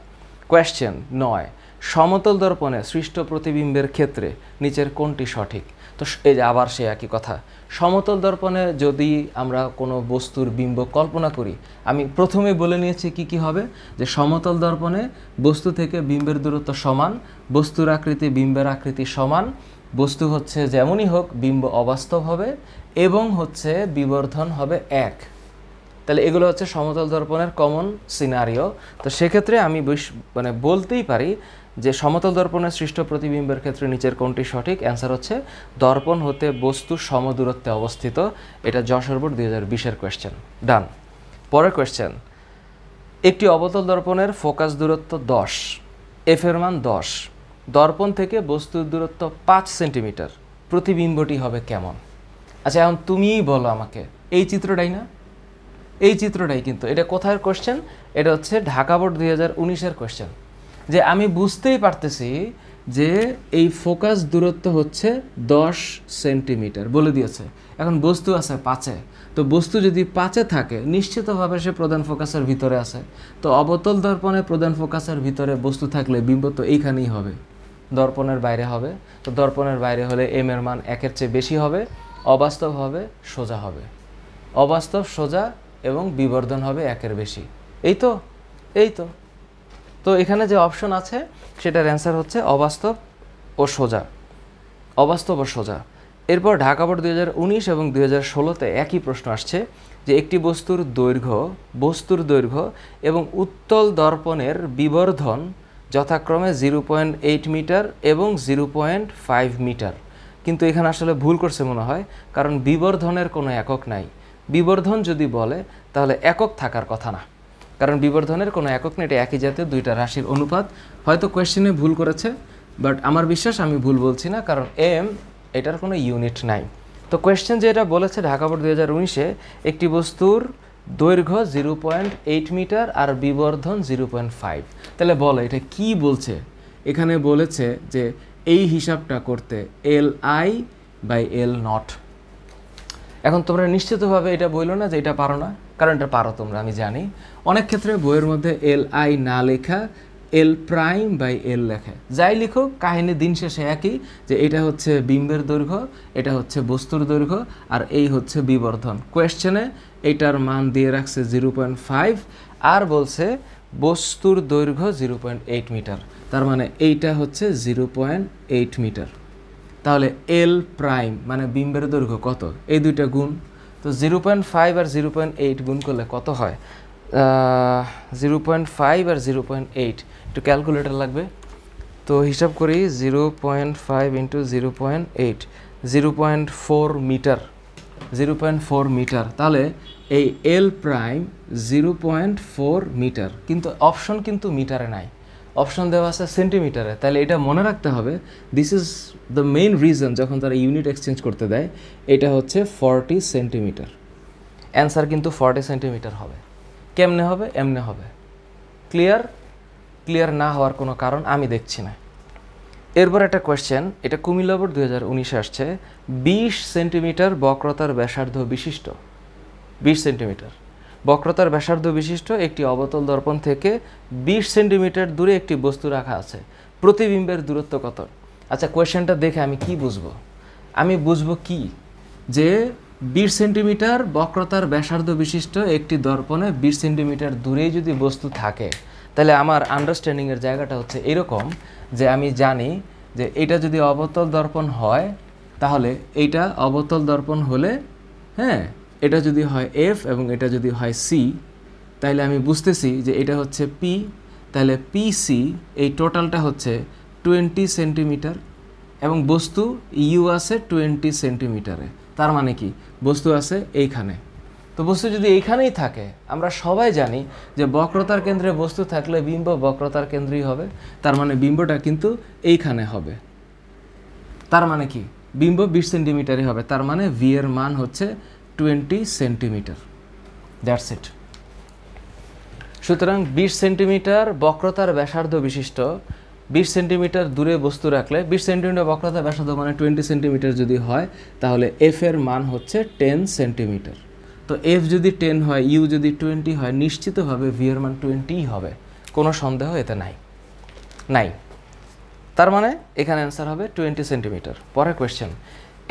[SPEAKER 1] কোয়েশ্চেন 9, সমতল দর্পণে সৃষ্ট প্রতিবিম্বের ক্ষেত্রে নিচের কোনটি সঠিক? তো এই যে আবার সে একই কথা, সমতল দর্পণে যদি আমরা কোনো বস্তুর বিম্ব কল্পনা করি, আমি প্রথমে বলে নিয়েছি কি কি হবে, যে সমতল দর্পণে বস্তু থেকে বিম্বের দূরত্ব সমান, বস্তুর আকৃতি বিম্বের আকৃতি সমান, বস্তু হচ্ছে যেমনই হোক বিম্ব অবাস্তব হবে, এবং হচ্ছে বিবর্ধন হবে 1। তাহলে এগুলো হচ্ছে সমতল দর্পণের কমন সিনারিও। তো সেক্ষেত্রে আমি মানে বলতেই পারি যে সমতল দর্পণের সৃষ্ট প্রতিবিম্বের ক্ষেত্রে নিচের কোনটি সঠিক? অ্যান্সার হচ্ছে দর্পণ হতে বস্তু সমদূরত্বে অবস্থিত। এটা যশোর বোর্ড 2020-এর কোয়েশ্চেন। ডান। পরের কোয়েশ্চেন, একটি অবতল দর্পণের ফোকাস দূরত্ব 10, এফ এর মান 10, দর্পণ থেকে বস্তুর দূরত্ব 5 সেন্টিমিটার, প্রতিবিম্বটি হবে কেমন? আচ্ছা, এখন তুমিই বলো আমাকে, এই চিত্রটাই না? এই চিত্রটাই কিন্তু। এটা কোথায় কোয়েশ্চেন? এটা হচ্ছে ঢাকা বোর্ড 2019-এর কোয়েশ্চেন। যে আমি বুঝতেই পারতেছি যে এই ফোকাস দূরত্ব হচ্ছে 10 সেন্টিমিটার বলে দিয়েছে। এখন বস্তু আছে 5-এ, তো বস্তু যদি 5-এ থাকে নিশ্চিতভাবে সে প্রধান ফোকাসের ভিতরে আছে। তো অবতল দর্পণে প্রধান ফোকাসের ভিতরে বস্তু থাকলে বিম্ব তো এইখানেই হবে, দর্পণের বাইরে হবে। তো দর্পণের বাইরে হলে এম এর মান 1-এর চেয়ে বেশি হবে, অবাস্তব হবে, সোজা হবে। অবাস্তব, সোজা এবং বিবর্ধন হবে 1-এর বেশি। এই তো, এই তো। তো এখানে যে অপশন আছে সেটার অ্যান্সার হচ্ছে অবাস্তব ও সোজা, অবাস্তব ও সোজা। এরপর ঢাকা বোর্ড 2019 এবং 2016-তে একই প্রশ্ন আসছে যে একটি বস্তুর দৈর্ঘ্য এবং উত্তল দর্পণের বিবর্ধন যথাক্রমে 0.8 মিটার এবং 0.5 মিটার। কিন্তু এখানে আসলে ভুল করছে মনে হয়, কারণ বিবর্ধনের কোনো একক নাই। বিবর্ধন যদি বলে তাহলে একক থাকার কথা না, কারণ বিবর্ধনের কোনো একক নেই, এটা একই জাতীয় দুইটা রাশির অনুপাত। হয়তো কোয়েশ্চেনে ভুল করেছে, বাট আমার বিশ্বাস আমি ভুল বলছি না, কারণ এম এটার কোনো ইউনিট নাই। তো কোয়েশ্চেন যেটা বলেছে ঢাকা বোর্ড 2019-এ, একটি বস্তুর দৈর্ঘ্য 0.8 মিটার আর বিবর্ধন 0.5। তাহলে বলো এটা কি বলছে? এখানে বলেছে যে এই হিসাবটা করতে Li/L0। এখন তোমরা নিশ্চিতভাবে এটা বললো না যে এটা পারো না, কারণ এটা পারো তোমরা, আমি জানি। অনেক ক্ষেত্রে বইয়ের মধ্যে Li না লেখা L'/L লেখে। যাই লিখুক, কাহিনী দিন শেষে একই, যে এটা হচ্ছে বিম্বের দৈর্ঘ্য, এটা হচ্ছে বস্তুর দৈর্ঘ্য, আর এই হচ্ছে বিবর্ধন। কোয়েশ্চেনে এটার মান দিয়ে রাখছে 0.5 আর বলছে বস্তুর দৈর্ঘ্য 0.8 মিটার, তার মানে এইটা হচ্ছে 0.8 মিটার। তাহলে L' মানে বিম্বের দৈর্ঘ্য কত? এই দুইটা গুণ, তো 0.5 আর 0.8 গুণ করলে কত হয়? 0.5 আর 0.8, একটু ক্যালকুলেটর লাগবে। তো হিসাব করি, 0.5 ইন্টু 0.8, 0.4 মিটার, 0.4 মিটার। তাহলে এই L' 0.4 মিটার, কিন্তু অপশন কিন্তু মিটারে নাই, অপশন দেওয়া আছে সেন্টিমিটারে। তাহলে এটা মনে রাখতে হবে, this is the main reason যখন তারা ইউনিট এক্সচেঞ্জ করতে দেয়, এটা হচ্ছে 40 সেন্টিমিটার। অ্যান্সার কিন্তু 40 সেন্টিমিটার হবে। কেমনে হবে? এমনে হবে। ক্লিয়ার? ক্লিয়ার না হওয়ার কোনো কারণ আমি দেখছি না। এরপর একটা কোয়েশ্চেন, এটা কুমিল্লা বোর্ড 2019-এ আসছে। 20 সেন্টিমিটার বক্রতার ব্যাসার্ধ বিশিষ্ট 20 সেন্টিমিটার বক্রতার ব্যাসার্ধ বিশিষ্ট একটি অবতল দর্পণ থেকে 20 সেন্টিমিটার দূরে একটি বস্তু রাখা আছে, প্রতিবিম্বের দূরত্ব কত? আচ্ছা, কোয়েশ্চেনটা দেখে আমি কি বুঝবো? আমি বুঝবো কি, যে 20 সেন্টিমিটার বক্রতার ব্যাসার্ধ বিশিষ্ট একটি দর্পণে 20 সেন্টিমিটার দূরেই যদি বস্তু থাকে, তাহলে আমার আন্ডারস্ট্যান্ডিংয়ের জায়গাটা হচ্ছে এরকম যে আমি জানি যে এটা যদি অবতল দর্পণ হয় তাহলে এইটা অবতল দর্পণ হলে, হ্যাঁ, এটা যদি হয় এফ এবং এটা যদি হয় সি, তাহলে আমি বুঝতেছি যে এটা হচ্ছে পি, তাহলে পিসি এই টোটালটা হচ্ছে 20 সেন্টিমিটার এবং বস্তু ইউ আছে 20 সেন্টিমিটারে। তার মানে কি, বস্তু আছে এইখানে। তো বস্তু যদি এইখানেই থাকে, আমরা সবাই জানি যে বক্রতার কেন্দ্রে বস্তু থাকলে বিম্ব বক্রতার কেন্দ্রেই হবে, তার মানে বিম্বটা কিন্তু এইখানে হবে। তার মানে কি, বিম্ব 20 সেন্টিমিটারই হবে, তার মানে ভি এর মান হচ্ছে 20 সেন্টিমিটার। That's it. সুতরাং 20 সেন্টিমিটার বক্রতার ব্যাসার্ধ বিশিষ্ট 20 সেন্টিমিটার দূরে বস্তু রাখলে, 20 সেন্টিমিটার বক্রতার ব্যাসার্ধ মানে 20 সেন্টিমিটার যদি হয়, তাহলে এফ এর মান হচ্ছে 10 সেন্টিমিটার। তো এফ যদি 10 হয়, ইউ যদি 20 হয়, নিশ্চিতভাবে ভি এর মান 20ই হবে, কোনো সন্দেহ এতে নাই। তার মানে এখানে অ্যান্সার হবে 20 সেন্টিমিটার। পরের কোয়েশ্চেন,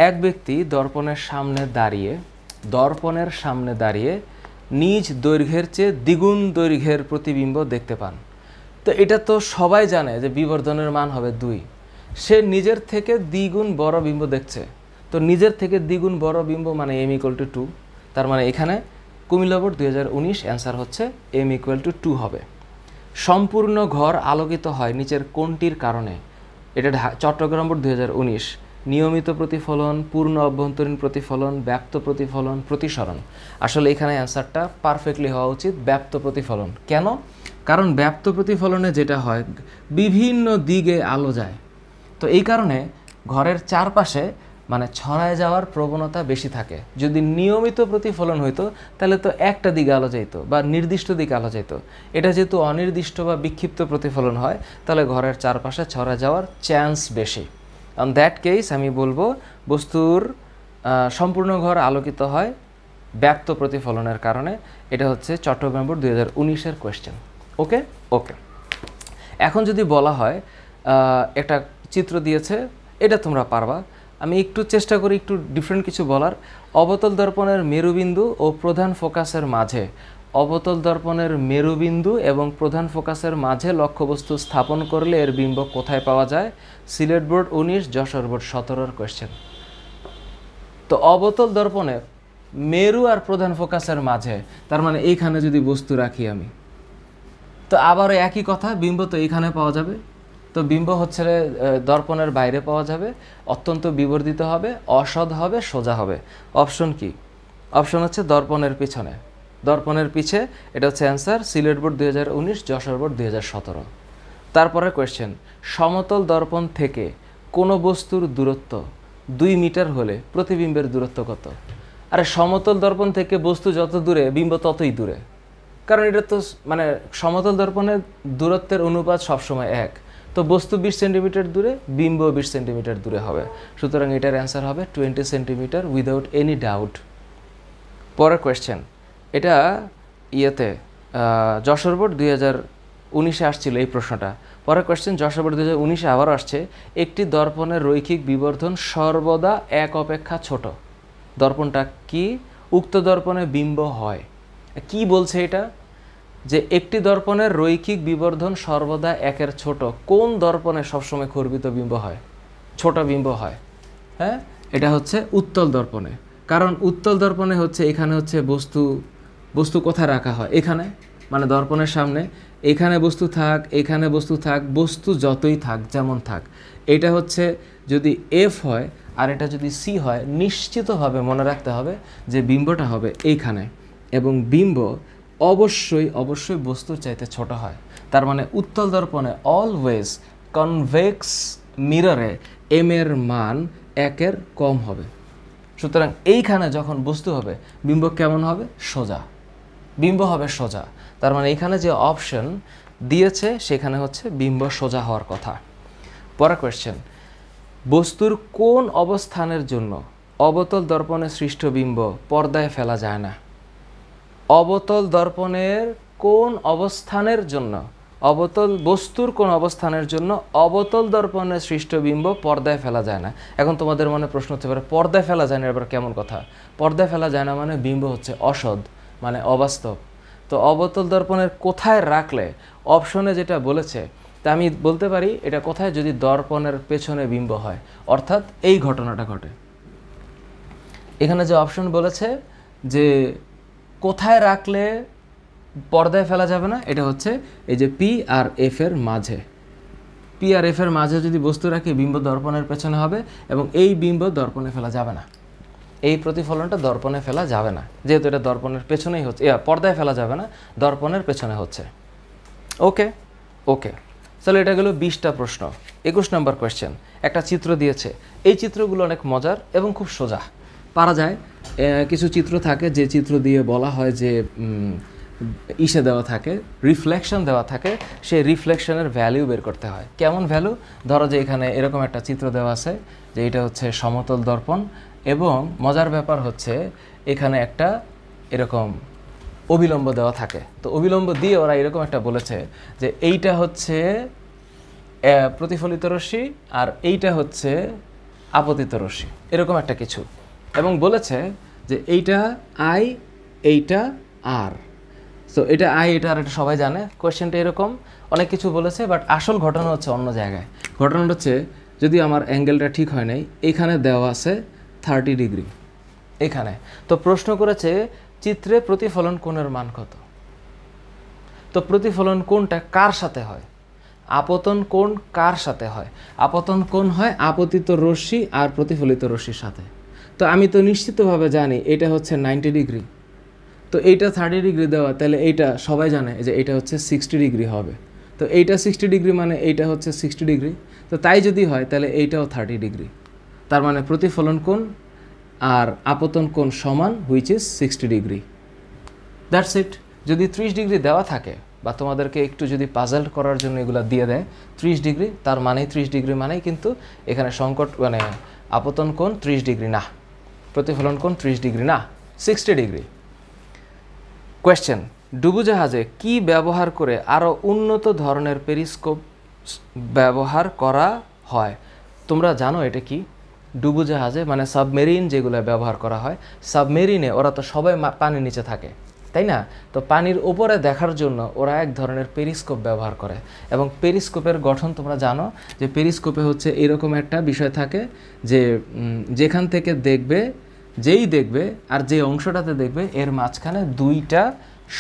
[SPEAKER 1] এক ব্যক্তি দর্পণের সামনে দাঁড়িয়ে নিজ দৈর্ঘ্যের চেয়ে দ্বিগুণ দৈর্ঘ্যের প্রতিবিম্ব দেখতে পান। তো এটা তো সবাই জানে যে বিবর্ধনের মান হবে 2। সে নিজের থেকে দ্বিগুণ বড় বিম্ব দেখছে, তো নিজের থেকে দ্বিগুণ বড় বিম্ব মানে m=2। তার মানে এখানে কুমিল্লা বোর্ড 2019 অ্যান্সার হচ্ছে m=2 হবে। সম্পূর্ণ ঘর আলোকিত হয় নিচের কোনটির কারণে? এটা চট্টগ্রাম বোর্ড 2019। নিয়মিত প্রতিফলন, পূর্ণ অভ্যন্তরীণ প্রতিফলন, ব্যাপ্ত প্রতিফলন, প্রতিসরণ। আসলে এখানে অ্যান্সারটা পারফেক্টলি হওয়া উচিত ব্যাপ্ত প্রতিফলন। কেন? কারণ ব্যাপ্ত প্রতিফলনে যেটা হয়, বিভিন্ন দিকে আলো যায়, তো এই কারণে ঘরের চারপাশে মানে ছড়ায় যাওয়ার প্রবণতা বেশি থাকে। যদি নিয়মিত প্রতিফলন হইতো তাহলে তো একটা দিকে আলো যেত বা নির্দিষ্ট দিকে আলো যেত। এটা যেহেতু অনির্দিষ্ট বা বিক্ষিপ্ত প্রতিফলন হয়, তাহলে ঘরের চারপাশে ছড়ায় যাওয়ার চান্স বেশি। অন দ্যাট কেস আমি বলবো বস্তুর সম্পূর্ণ ঘর আলোকিত হয় ব্যাপ্ত প্রতিফলনের কারণে। এটা হচ্ছে চট্টগ্রাম বোর্ড 2019-এর কোয়েশ্চেন। ওকে। এখন যদি বলা হয় একটা চিত্র দিয়েছে, এটা তোমরা পারবা, আমি একটু চেষ্টা করি একটু ডিফারেন্ট কিছু বলার। অবতল দর্পণের মেরুবিন্দু ও প্রধান ফোকাসের মাঝে, অবতল দর্পণের মেরুবিন্দু এবং প্রধান ফোকাসের মাঝে লক্ষ্যবস্তু স্থাপন করলে এর বিম্ব কোথায় পাওয়া যায়? সিলেট বোর্ড 19, যশোর বোর্ড 17-এর কোয়েশ্চেন। তো অবতল দর্পণের মেরু আর প্রধান ফোকাসের মাঝে, তার মানে এইখানে যদি বস্তু রাখি আমি, তো আবারও একই কথা, বিম্ব তো এইখানে পাওয়া যাবে। তো বিম্ব হচ্ছে দর্পণের বাইরে পাওয়া যাবে, অত্যন্ত বিবর্ধিত হবে, অসৎ হবে, সোজা হবে। অপশন কি? অপশন হচ্ছে দর্পণের পিছনে, দর্পণের পিছে। এটা হচ্ছে answer, Sylhet board 2019, Jessore board 2017। তারপরে কোয়েশ্চেন, সমতল দর্পণ থেকে কোনো বস্তুর দূরত্ব 2 মিটার হলে প্রতিবিম্বের দূরত্ব কত? আরে সমতল দর্পণ থেকে বস্তু যত দূরে, বিম্ব ততই দূরে, কারণ এটা তো মানে সমতল দর্পণের দূরত্বের অনুপাত সবসময় 1। তো বস্তু 20 সেন্টিমিটার দূরে, বিম্ব 20 সেন্টিমিটার দূরে হবে। সুতরাং এটার অ্যান্সার হবে 20 সেন্টিমিটার উইদাউট এনি ডাউট। পরের কোয়েশ্চেন, এটা যশোর বোর্ড 2019-এ আসছিল এই প্রশ্নটা। পরের কোয়েশ্চেন, যশোর বোর্ড 2019-এ আবারও আসছে। একটি দর্পণের রৈখিক বিবর্ধন সর্বদা 1 অপেক্ষা ছোট। দর্পণটা কি? উক্ত দর্পণে বিম্ব হয়। কি বলছে এটা? যে একটি দর্পণের রৈখিক বিবর্ধন সর্বদা 1-এর ছোট। কোন দর্পণে সবসময় খর্বিত বিম্ব হয়, ছোট বিম্ব হয়? হ্যাঁ, এটা হচ্ছে উত্তল দর্পণে। কারণ উত্তল দর্পণে হচ্ছে এখানে হচ্ছে বস্তু কোথায় রাখা হয়? এখানে, মানে দর্পণের সামনে। এখানে বস্তু থাক, এখানে বস্তু থাক, বস্তু যতই থাক, যেমন থাক, এটা হচ্ছে যদি এফ হয় আর এটা যদি সি হয়, নিশ্চিতভাবে মনে রাখতে হবে যে বিম্বটা হবে এইখানে, এবং বিম্ব অবশ্যই বস্তুর চাইতে ছোট হয়। তার মানে উত্তল দর্পণে অলওয়েজ কনভেক্স মিররে এম এর মান 1-এর কম হবে। সুতরাং এইখানে যখন বস্তু হবে, বিম্ব কেমন হবে? সোজা, বিম্ব হবে সোজা। তার মানে এখানে যে অপশন দিয়েছে সেখানে হচ্ছে বিম্ব সোজা হওয়ার কথা। পরের কোয়েশ্চেন, বস্তুর কোন অবস্থানের জন্য অবতল দর্পণে সৃষ্ট বিম্ব পর্দায় ফেলা যায় না? অবতল দর্পণের কোন অবস্থানের জন্য, বস্তুর কোন অবস্থানের জন্য অবতল দর্পণে সৃষ্ট বিম্ব পর্দায় ফেলা যায় না? এখন তোমাদের মনে প্রশ্ন হতে পারে, পর্দায় ফেলা যায় না এবার কেমন কথা? পর্দায় ফেলা যায় না মানে বিম্ব হচ্ছে অসৎ, মানে অবাস্তব। তো অবতল দর্পণের কোথায় রাখলে, অপশনে যেটা বলেছে তা আমি বলতে পারি এটা কোথায়, যদি দর্পণের পেছনে বিম্ব হয়, অর্থাৎ এই ঘটনাটা ঘটে। এখানে যে অপশন বলেছে যে কোথায় রাখলে পর্দায় ফেলা যাবে না, এটা হচ্ছে এই যে পি আর এফ এর মাঝে। পি আর এফ এর মাঝে যদি বস্তু রাখি, বিম্ব দর্পণের পেছনে হবে এবং এই বিম্ব দর্পণে ফেলা যাবে না, এই প্রতিফলনটা দর্পণে ফেলা যাবে না, যেহেতু এটা দর্পণের পেছনেই হচ্ছে, পর্দায় ফেলা যাবে না, দর্পণের পেছনে হচ্ছে। ওকে ওকে, তাহলে এটা গেল 20টা প্রশ্ন। 21 নম্বর কোয়েশ্চেন, একটা চিত্র দিয়েছে। এই চিত্রগুলো অনেক মজার এবং খুব সোজা, পারা যায়। কিছু চিত্র থাকে যে চিত্র দিয়ে বলা হয় যে ইসে দেওয়া থাকে, রিফ্লেকশন দেওয়া থাকে, সেই রিফ্লেকশনের ভ্যালু বের করতে হয়। কেমন ভ্যালু? ধরো যে এখানে এরকম একটা চিত্র দেওয়া আছে যে এটা হচ্ছে সমতল দর্পণ, এবং মজার ব্যাপার হচ্ছে এখানে একটা এরকম অবিলম্ব দেওয়া থাকে। তো অবিলম্ব দিয়ে ওরা এরকম একটা বলেছে যে এইটা হচ্ছে প্রতিফলিত রশ্মি আর এইটা হচ্ছে আপতিত রশ্মি, এরকম একটা কিছু, এবং বলেছে যে এইটা আই, এইটা আর। সো এটা আই, এটা আর, এটা সবাই জানে। কোয়েশ্চেনটা এরকম অনেক কিছু বলেছে, বাট আসল ঘটনা হচ্ছে অন্য জায়গায়। ঘটনাটা হচ্ছে, যদি আমার অ্যাঙ্গেলটা ঠিক হয় নাই, এখানে দেওয়া আছে 30 ডিগ্রি এখানে। তো প্রশ্ন করেছে চিত্রে প্রতিফলন কোণের মান কত? তো প্রতিফলন কোণটা কার সাথে হয়? আপতন কোণ কার সাথে হয়? আপতন কোণ হয় আপতিত রশ্মি আর প্রতিফলিত রশ্মির সাথে। তো আমি তো নিশ্চিতভাবে জানি এটা হচ্ছে 90 ডিগ্রি। তো এইটা 30 ডিগ্রি দেওয়া, তাহলে এইটা সবাই জানে যে এটা হচ্ছে 60 ডিগ্রি হবে। তো এইটা 60 ডিগ্রি মানে এইটা হচ্ছে 60 ডিগ্রি। তো তাই যদি হয় তাহলে এইটাও 30 ডিগ্রি। তার মানে প্রতিফলন কোণ আর আপতন কোণ সমান, which is 60 degree. That's it. যদি 30 ডিগ্রি দেওয়া থাকে, বা তোমাদেরকে একটু যদি পাজল করার জন্য এগুলো দিয়ে দেয় 30 ডিগ্রি, তার মানেই 30 ডিগ্রি মানেই কিন্তু এখানে সংকট, মানে আপতন কোণ 30 ডিগ্রি না, প্রতিফলন কোণ 30 ডিগ্রি না, 60 ডিগ্রি। কোয়েশ্চেন, ডুবোজাহাজে কি ব্যবহার করে আরও উন্নত ধরনের পেরিস্কোপ ব্যবহার করা হয়? তোমরা জানো এটা কি? ডুবোজাহাজে মানে সাবমেরিন যেগুলো ব্যবহার করা হয়, সাবমেরিনে ওরা তো সবাই পানির নিচে থাকে, তাই না? তো পানির উপরে দেখার জন্য ওরা এক ধরনের পেরিস্কোপ ব্যবহার করে, এবং পেরিস্কোপের গঠন তোমরা জানো যে পেরিস্কোপে হচ্ছে এরকম একটা বিষয় থাকে যে যেখান থেকে দেখবে, যেই দেখবে আর যে অংশটাতে দেখবে এর মাঝখানে দুইটা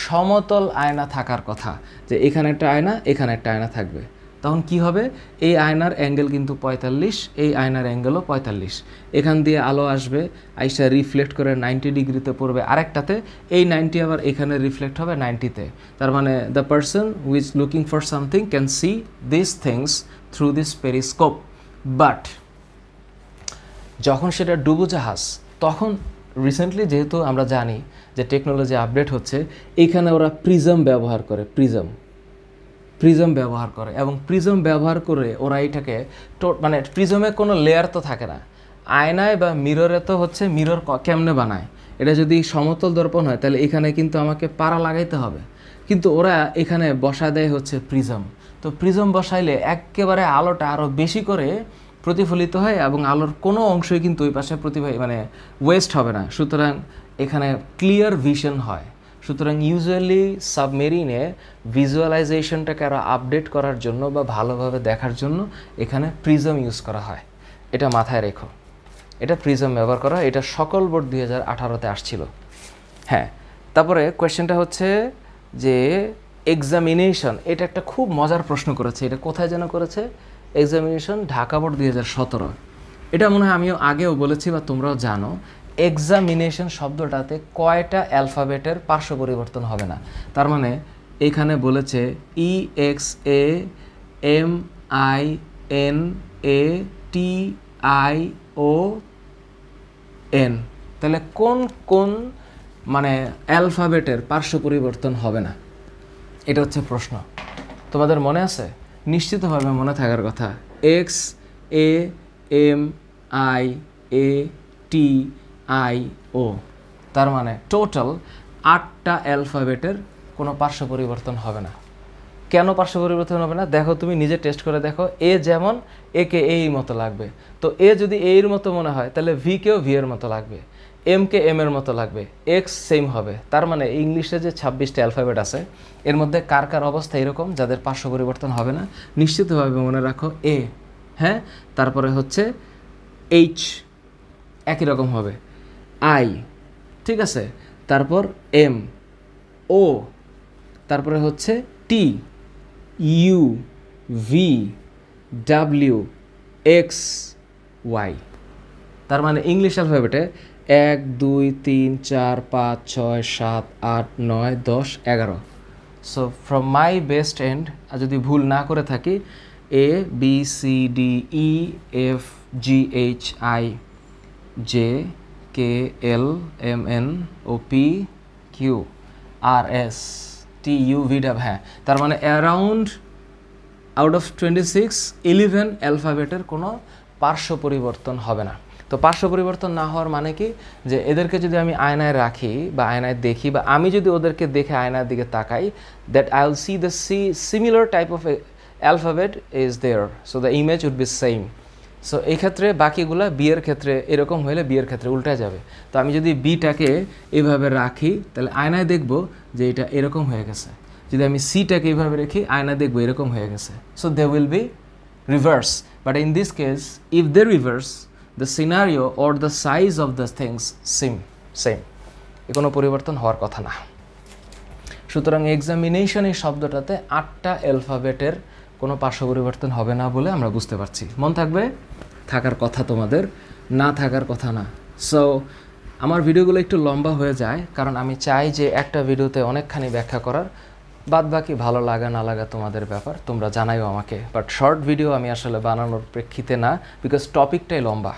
[SPEAKER 1] সমতল আয়না থাকার কথা, যে এখানে একটা আয়না, এখানে একটা আয়না থাকবে। তখন কি হবে? এই আয়নার অ্যাঙ্গেল কিন্তু 45, এই আয়নার অ্যাঙ্গেলও 45। এখান দিয়ে আলো আসবে, আইসা রিফ্লেক্ট করে 90 ডিগ্রিতে পড়বে আরেকটাতে, এই 90 আবার এখানে রিফ্লেক্ট হবে 90-তে। তার মানে the person who is looking for something can see this things through this periscope. But যখন সেটা ডুবোজাহাজ, তখন রিসেন্টলি যেহেতু আমরা জানি যে টেকনোলজি আপডেট হচ্ছে, এইখানে ওরা প্রিজম ব্যবহার করে, প্রিজম ব্যবহার করে, এবং প্রিজম ব্যবহার করে ওরা এটাকে মানে প্রিজমে কোনো লেয়ার তো থাকে না, আয়নায় বা মিররে তো হচ্ছে মিরর কেমনে বানায়, এটা যদি সমতল দর্পণ হয় তাহলে এখানে কিন্তু আমাকে পাড়া লাগাইতে হবে, কিন্তু ওরা এখানে বসা দেয় হচ্ছে প্রিজম। তো প্রিজম বসাইলে একেবারে আলোটা আরও বেশি করে প্রতিফলিত হয়, এবং আলোর কোনো অংশই কিন্তু ওই পাশে মানে ওয়েস্ট হবে না, সুতরাং এখানে ক্লিয়ার ভিশন হয়। সুতরাং ইউজুয়ালি সাবমেরিনে ভিজুয়ালাইজেশনটাকে আরও আপডেট করার জন্য বা ভালোভাবে দেখার জন্য এখানে প্রিজম ইউজ করা হয়, এটা মাথায় রেখো। এটা প্রিজম ব্যবহার করা, এটা সকল বোর্ড 2018-তে আসছিল। হ্যাঁ, তারপরে কোয়েশ্চেনটা হচ্ছে যে এক্সামিনেশন, এটা একটা খুব মজার প্রশ্ন করেছে। এটা কোথায় যেন করেছে? Examination Dhaka board 2017। এটা মনে হয় আমিও আগেও বলেছি বা তোমরাও জানো, এক্সামিনেশন শব্দটাতে কয়টা অ্যালফাবেটের পার্শ্ব পরিবর্তন হবে না। তার মানে এখানে বলেছে EXAMINATION, তাহলে কোন কোন মানে অ্যালফাবেটের পার্শ্ব পরিবর্তন হবে না, এটা হচ্ছে প্রশ্ন। তোমাদের মনে আছে? নিশ্চিতভাবে মনে থাকার কথা। X A M I A T I O, তার মানে টোটাল 8টা অ্যালফাবেটের কোনো পার্শ্ব পরিবর্তন হবে না। কেন পার্শ্ব পরিবর্তন হবে না? দেখো, তুমি নিজে টেস্ট করে দেখো। এ যেমন একে এই মতো লাগবে, তো এ যদি এর মতো মনে হয় তাহলে ভি কেও ভি এর মতো লাগবে, এম কে এম এর মতো লাগবে, এক্স সেম হবে। তার মানে ইংলিশে যে 26টা অ্যালফাবেট আছে এর মধ্যে কার কার অবস্থা এরকম যাদের পার্শ্ব পরিবর্তন হবে না? নিশ্চিতভাবে মনে রাখো এ, হ্যাঁ, তারপরে হচ্ছে এইচ একই রকম হবে, আই, ঠিক আছে, তারপর এম, ও, তারপরে হচ্ছে T, U, V, W, X, Y. তার মানে ইংলিশ অ্যালফাবেটে 1 2 3 4 5 6 7 8 9 10 11। So from my best end, যদি ভুল না করে থাকি, A B C D E F G H I J K L M N O P Q R S T U V W, হ্যাঁ। তার মানে অ্যারাউন্ড আউট অফ 26 11 অ্যালফাবেটের কোনো পার্শ্ব পরিবর্তন হবে না। তো পার্শ্ব পরিবর্তন না হওয়ার মানে কি, যে এদেরকে যদি আমি আয়নায় রাখি বা আয়নায় দেখি, বা আমি যদি ওদেরকে দেখে আয়নার দিকে তাকাই, that I will see the similar type of alphabet is there, so the image would be same. So এই ক্ষেত্রে বাকিগুলা বিয়ের ক্ষেত্রে এরকম হলে বিয়ের ক্ষেত্রে উল্টায় যাবে। তো আমি যদি বিটাকে এইভাবে রাখি তাহলে আয়নায় দেখব যে এটা এরকম হয়ে গেছে। যদি আমি সিটাকে এইভাবে রেখি আয়নায় দেখব এরকম হয়ে গেছে। So they will be reverse, but in this case if they reverse, the scenario or the size of the things same. এ কোনো পরিবর্তন হওয়ার কথা না। সুতরাং এক্সামিনেশন এই শব্দটাতে 8টা অ্যালফাবেটের কোনো পার্শ্ব পরিবর্তন হবে না বলে আমরা বুঝতে পারছি। মন থাকবে, থাকার কথা তোমাদের, না থাকার কথা না। সো আমার ভিডিওগুলো একটু লম্বা হয়ে যায়, কারণ আমি চাই যে একটা ভিডিওতে অনেকখানি ব্যাখ্যা করার, বাদ বাকি ভালো লাগা না লাগা তোমাদের ব্যাপার, তোমরা জানাইও আমাকে। বাট শর্ট ভিডিও আমি আসলে বানানোর প্রেক্ষিতে না, বিকজ টপিকটাই লম্বা।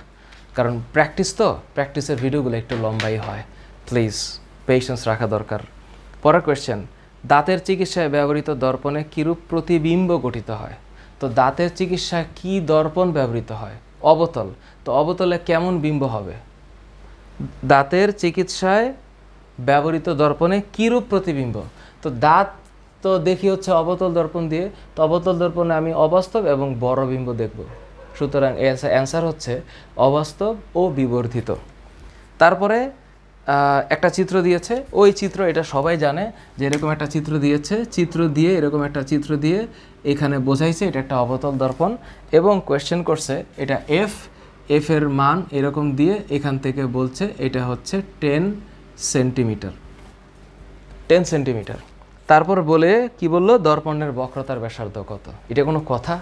[SPEAKER 1] কারণ প্র্যাকটিস, তো প্র্যাকটিসের ভিডিওগুলো একটু লম্বাই হয়। প্লিজ পেশেন্স রাখা দরকার। পরের কোয়েশ্চেন, দাঁতের চিকিৎসায় ব্যবহৃত দর্পণে কিরূপ প্রতিবিম্ব গঠিত হয়? তো দাঁতের চিকিৎসায় কি দর্পণ ব্যবহৃত হয়? অবতল। তো অবতলে কেমন বিম্ব হবে? দাঁতের চিকিৎসায় ব্যবহৃত দর্পণে কিরূপ প্রতিবিম্ব? তো দাঁত তো দেখি হচ্ছে অবতল দর্পণ দিয়ে, তো অবতল দর্পণে আমি অবাস্তব এবং বড় বিম্ব দেখব। সুতরাং অ্যান্সার হচ্ছে অবাস্তব ও বিবর্ধিত। তারপরে একটা চিত্র দিয়েছে, ওই চিত্র এটা সবাই জানে যে এরকম একটা চিত্র দিয়েছে, চিত্র দিয়ে এরকম একটা চিত্র দিয়ে এখানে বোঝাইছে এটা একটা অবতল দর্পণ, এবং কোয়েশ্চেন করছে এটা এফ এর মান এরকম দিয়ে এখান থেকে বলছে এটা হচ্ছে 10 সেন্টিমিটার। তারপর বলে কি বললো, দর্পণের বক্রতার ব্যাসার্ধ কত? এটা কোনো কথা?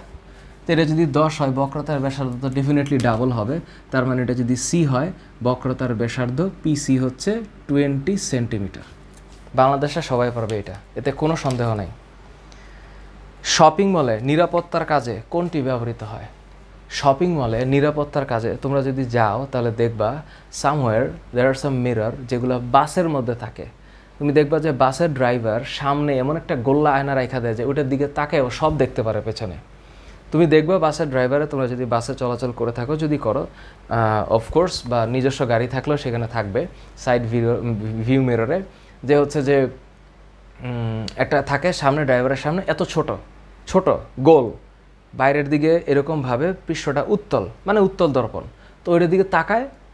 [SPEAKER 1] তো এটা যদি 10 হয়, বক্রতার ব্যাসার্ধ তো ডেফিনেটলি ডাবল হবে। তার মানে এটা যদি সি হয়, বক্রতার ব্যাসার্ধ পিসি হচ্ছে 20 সেন্টিমিটার। বাংলাদেশে সবাই পারবে এটা, এতে কোনো সন্দেহ নেই। শপিং মলে নিরাপত্তার কাজে কোনটি ব্যবহৃত হয়? শপিং মলে নিরাপত্তার কাজে তোমরা যদি যাও তাহলে দেখবা সামওয়্যার দেয়ার আর সাম মিরর, যেগুলো বাসের মধ্যে থাকে। তুমি দেখবা যে বাসের ড্রাইভার সামনে এমন একটা গোল্লা আয়না রাখা দেয় যে ওইটার দিকে তাকায় ও সব দেখতে পারে পেছনে। তুমি দেখবা বাসের ড্রাইভারে, তোমরা যদি বাসে চলাচল করে থাকো, যদি করো অফকোর্স, বা নিজস্ব গাড়ি থাকলেও সেখানে থাকবে সাইড ভিউ মিররে, যে হচ্ছে যে একটা থাকে সামনে, ড্রাইভারের সামনে এত ছোট গোল, বাইরের দিকে এরকমভাবে পৃষ্ঠটা উত্তল, মানে উত্তল দর্পণ। তো ওইটার দিকে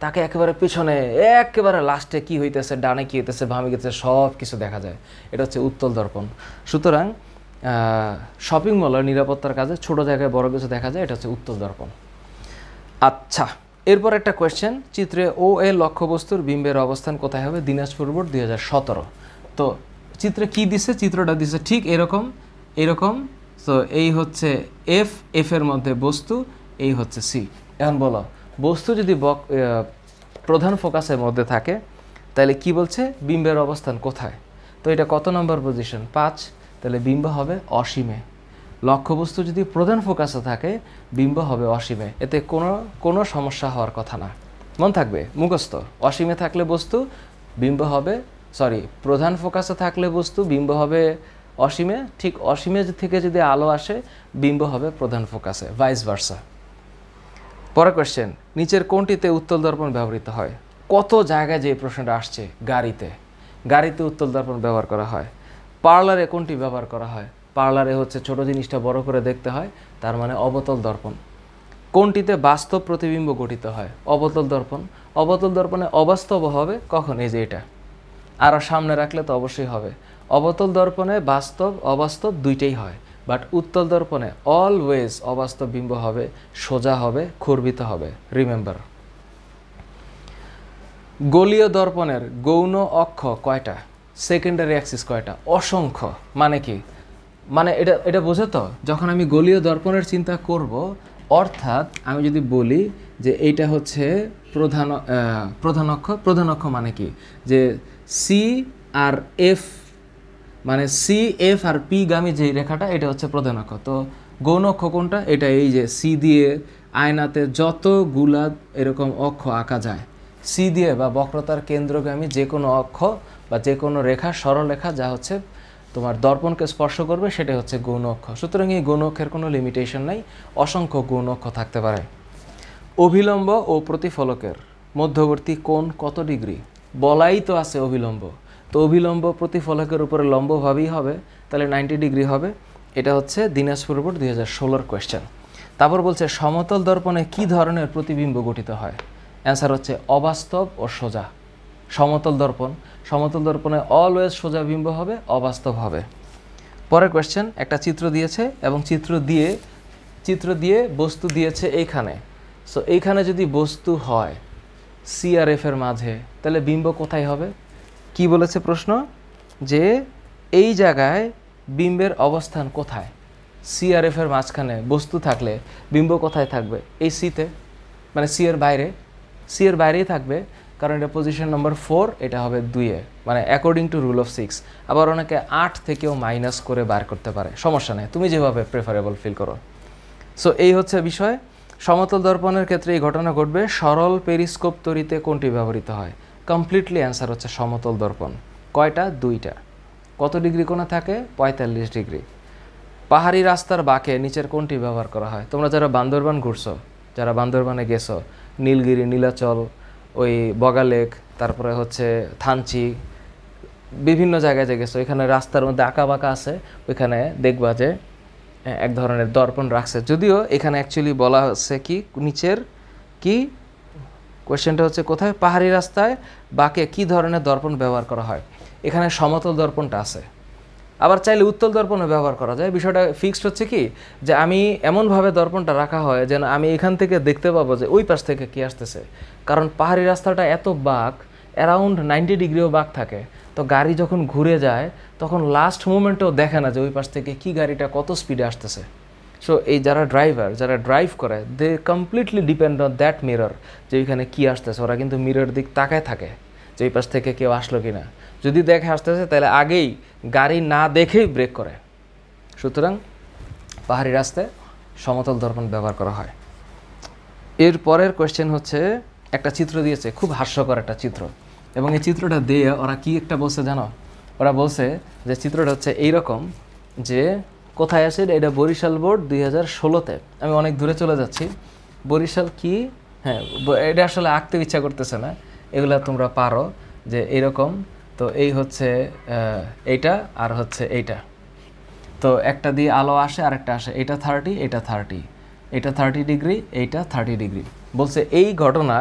[SPEAKER 1] তাকে একেবারে পিছনে একেবারে লাস্টে কি হইতেছে, ডানে কি হইতেছে, বামে গেছে, সব কিছু দেখা যায়। এটা হচ্ছে উত্তল দর্পণ। সুতরাং শপিং মলের নিরাপত্তার কাজে ছোট জায়গায় বড় কিছু দেখা যায়, এটা হচ্ছে উত্তল দর্পণ। আচ্ছা, এরপর একটা কোয়েশ্চেন, চিত্রে ও এ লক্ষ্যবস্তুর বিম্বের অবস্থান কোথায় হবে? দিনাজপুর বোর্ড 2017। তো চিত্রে কি দিছে? চিত্রটা দিছে ঠিক এরকম। তো এই হচ্ছে এফ এর মধ্যে বস্তু, এই হচ্ছে সি। এখন বলো, বস্তু যদি প্রধান ফোকাসের মধ্যে থাকে তাহলে কি বলছে? বিম্বের অবস্থান কোথায়? তো এটা কত নম্বর পজিশন? 5। তাহলে বিম্ব হবে অসীমে। লক্ষ্যবস্তু যদি প্রধান ফোকাসে থাকে বিম্ব হবে অসীমে, এতে কোনো সমস্যা হওয়ার কথা না। মন থাকবে, মুখস্থ। অসীমে থাকলে বস্তু বিম্ব হবে, প্রধান ফোকাসে থাকলে বস্তু বিম্ব হবে অসীমে, ঠিক অসীমে থেকে যদি আলো আসে বিম্ব হবে প্রধান ফোকাসে, ভাইস ভার্সা। পরের কোয়েশ্চেন, নিচের কোনটিতে উত্তল দর্পণ ব্যবহৃত হয়? কত জায়গায় যে প্রশ্নটা আসছে, গাড়িতে উত্তল দর্পণ ব্যবহার করা হয়। পার্লারে কোনটি ব্যবহার করা হয়? পার্লারে হচ্ছে ছোট জিনিসটা বড় করে দেখতে হয়, তার মানে অবতল দর্পণ। কোনটিতে বাস্তব প্রতিবিম্ব গঠিত হয়? অবতল দর্পণ। অবতল দর্পণে অবাস্তব হবে কখন? এই যে এটা, আরও সামনে রাখলে তো অবশ্যই হবে। অবতল দর্পণে বাস্তব অবাস্তব দুইটাই হয়, বাট উত্তল দর্পণে অলওয়েজ অবাস্তব বিম্ব হবে, সোজা হবে, খুর্বিত হবে। রিমেম্বার। গোলীয় দর্পণের গৌণ অক্ষ কয়টা? সেকেন্ডারি অ্যাক্সিস কয়টা? অসংখ্য। মানে কি? মানে এটা বোঝো তো, যখন আমি গোলীয় দর্পণের চিন্তা করব, অর্থাৎ আমি যদি বলি যে এইটা হচ্ছে প্রধান অক্ষ মানে কি, যে সি আর এফ, মানে সি এফ আর পি গামী যে রেখাটা, এটা হচ্ছে প্রধান অক্ষ। তো গৌণ অক্ষ কোনটা? এটা এই যে সি দিয়ে আয়নাতে যতগুলা এরকম অক্ষ আঁকা যায়, সি দিয়ে বা বক্রতার কেন্দ্রগামী যে কোনো অক্ষ বা যে কোনো রেখা, সরলরেখা যা হচ্ছে তোমার দর্পণকে স্পর্শ করবে, সেটা হচ্ছে গৌণ অক্ষ। সুতরাং এই গৌণ অক্ষের কোনো লিমিটেশন নাই, অসংখ্য গৌণ অক্ষ থাকতে পারে। অভিলম্ব ও প্রতিফলকের মধ্যবর্তী কোণ কত ডিগ্রি? বলাই তো আছে অভিলম্ব, তো অভিলম্ব প্রতিফলকের উপরে লম্বভাবেই হবে, তাহলে 90 ডিগ্রি হবে। এটা হচ্ছে দিনাজপুর বোর্ড 2016 কোয়েশ্চেন। তারপর বলছে সমতল দর্পণে কি ধরনের প্রতিবিম্ব গঠিত হয়? অ্যান্সার হচ্ছে অবাস্তব ও সোজা। সমতল দর্পণে অলওয়েজ সোজা বিম্ব হবে, অবাস্তব হবে। পরের কোয়েশ্চেন, একটা চিত্র দিয়েছে এবং চিত্র দিয়ে বস্তু দিয়েছে এইখানে। সো এইখানে যদি বস্তু হয় সি আর এফ এর মাঝে, তাহলে বিম্ব কোথায় হবে? কি বলেছে প্রশ্ন? যে এই জায়গায় বিম্বের অবস্থান কোথায়? সি আর এফ এর মাঝখানে বস্তু থাকলে বিম্ব কোথায় থাকবে? এই সিতে, মানে সি এর বাইরেই থাকবে, কারণ এটা পজিশন নম্বর 4, এটা হবে 2-এ, মানে অ্যাকর্ডিং টু রুল অফ 6। আবার অনেকে 8 থেকেও মাইনাস করে বার করতে পারে, সমস্যা নেই, তুমি যেভাবে প্রেফারেবল ফিল করো। সো এই হচ্ছে বিষয়। সমতল দর্পণের ক্ষেত্রে এই ঘটনা ঘটবে। সরল পেরিস্কোপ তৈরিতে কোনটি ব্যবহৃত হয়? কমপ্লিটলি অ্যান্সার হচ্ছে সমতল দর্পণ। কয়টা? 2টা। কত ডিগ্রি কোণে থাকে? 45 ডিগ্রি। পাহাড়ি রাস্তার বাঁকে নিচের কোনটি ব্যবহার করা হয়? তোমরা যারা বান্দরবান ঘুরছো, যারা বান্দরবানে গেছো, নীলগিরি, নীলাচল, ওই বগা লেক, তারপরে হচ্ছে থানচি, বিভিন্ন জায়গায় যে গেছো, এখানে রাস্তার মধ্যে আঁকা বাঁকা আছে, ওইখানে দেখবা যে এক ধরনের দর্পণ রাখছে। যদিও এখানে অ্যাকচুয়ালি বলা হচ্ছে কি, নিচের কি কোয়েশ্চেনটা হচ্ছে কোথায়? পাহাড়ি রাস্তায় বাঁকে কি ধরনের দর্পণ ব্যবহার করা হয়? এখানে সমতল দর্পণটা আছে, আবার চাইলে উত্তল দর্পণও ব্যবহার করা যায়। বিষয়টা ফিক্সড হচ্ছে কি, যে আমি এমনভাবে দর্পণটা রাখা হয় যেন আমি এখান থেকে দেখতে পাবো যে ওই পাশ থেকে কি আসতেছে। কারণ পাহাড়ি রাস্তাটা এত বাঁক, অ্যারাউন্ড 90 ডিগ্রিও বাঁক থাকে, তো গাড়ি যখন ঘুরে যায় তখন লাস্ট মোমেন্টেও দেখে না যে ওই পাশ থেকে কি গাড়িটা কত স্পিডে আসতেছে। সো এই যারা ড্রাইভ করে, they completely depend on that mirror, যে ওইখানে কী আসতেছে। ওরা কিন্তু মিরর দিক তাকায় থাকে যে ওই পাশ থেকে কেউ আসলো কি না। যদি দেখে আসতেছে তাহলে আগেই গাড়ি না দেখেই ব্রেক করে। সুতরাং পাহাড়ি রাস্তায় সমতল দর্পণ ব্যবহার করা হয়। এর পরের কোয়েশ্চেন হচ্ছে, একটা চিত্র দিয়েছে, খুব হাস্যকর একটা চিত্র, এবং এই চিত্রটা দিয়ে ওরা কি একটা বলছে জানো? ওরা বলছে যে চিত্রটা হচ্ছে এইরকম, যে কোথায় আসে এটা? বরিশাল বোর্ড 2016-তে। আমি অনেক দূরে চলে যাচ্ছি। বরিশাল কি, হ্যাঁ, এটা আসলে আঁকতে ইচ্ছা করতেছে না, এগুলা তোমরা পারো, যে এইরকম। তো এই হচ্ছে এইটা আর হচ্ছে এইটা, তো একটা দিয়ে আলো আসে আর একটা আসে, এটা 30, এটা 30, এটা 30 ডিগ্রি, এইটা 30 ডিগ্রি। বলছে এই ঘটনা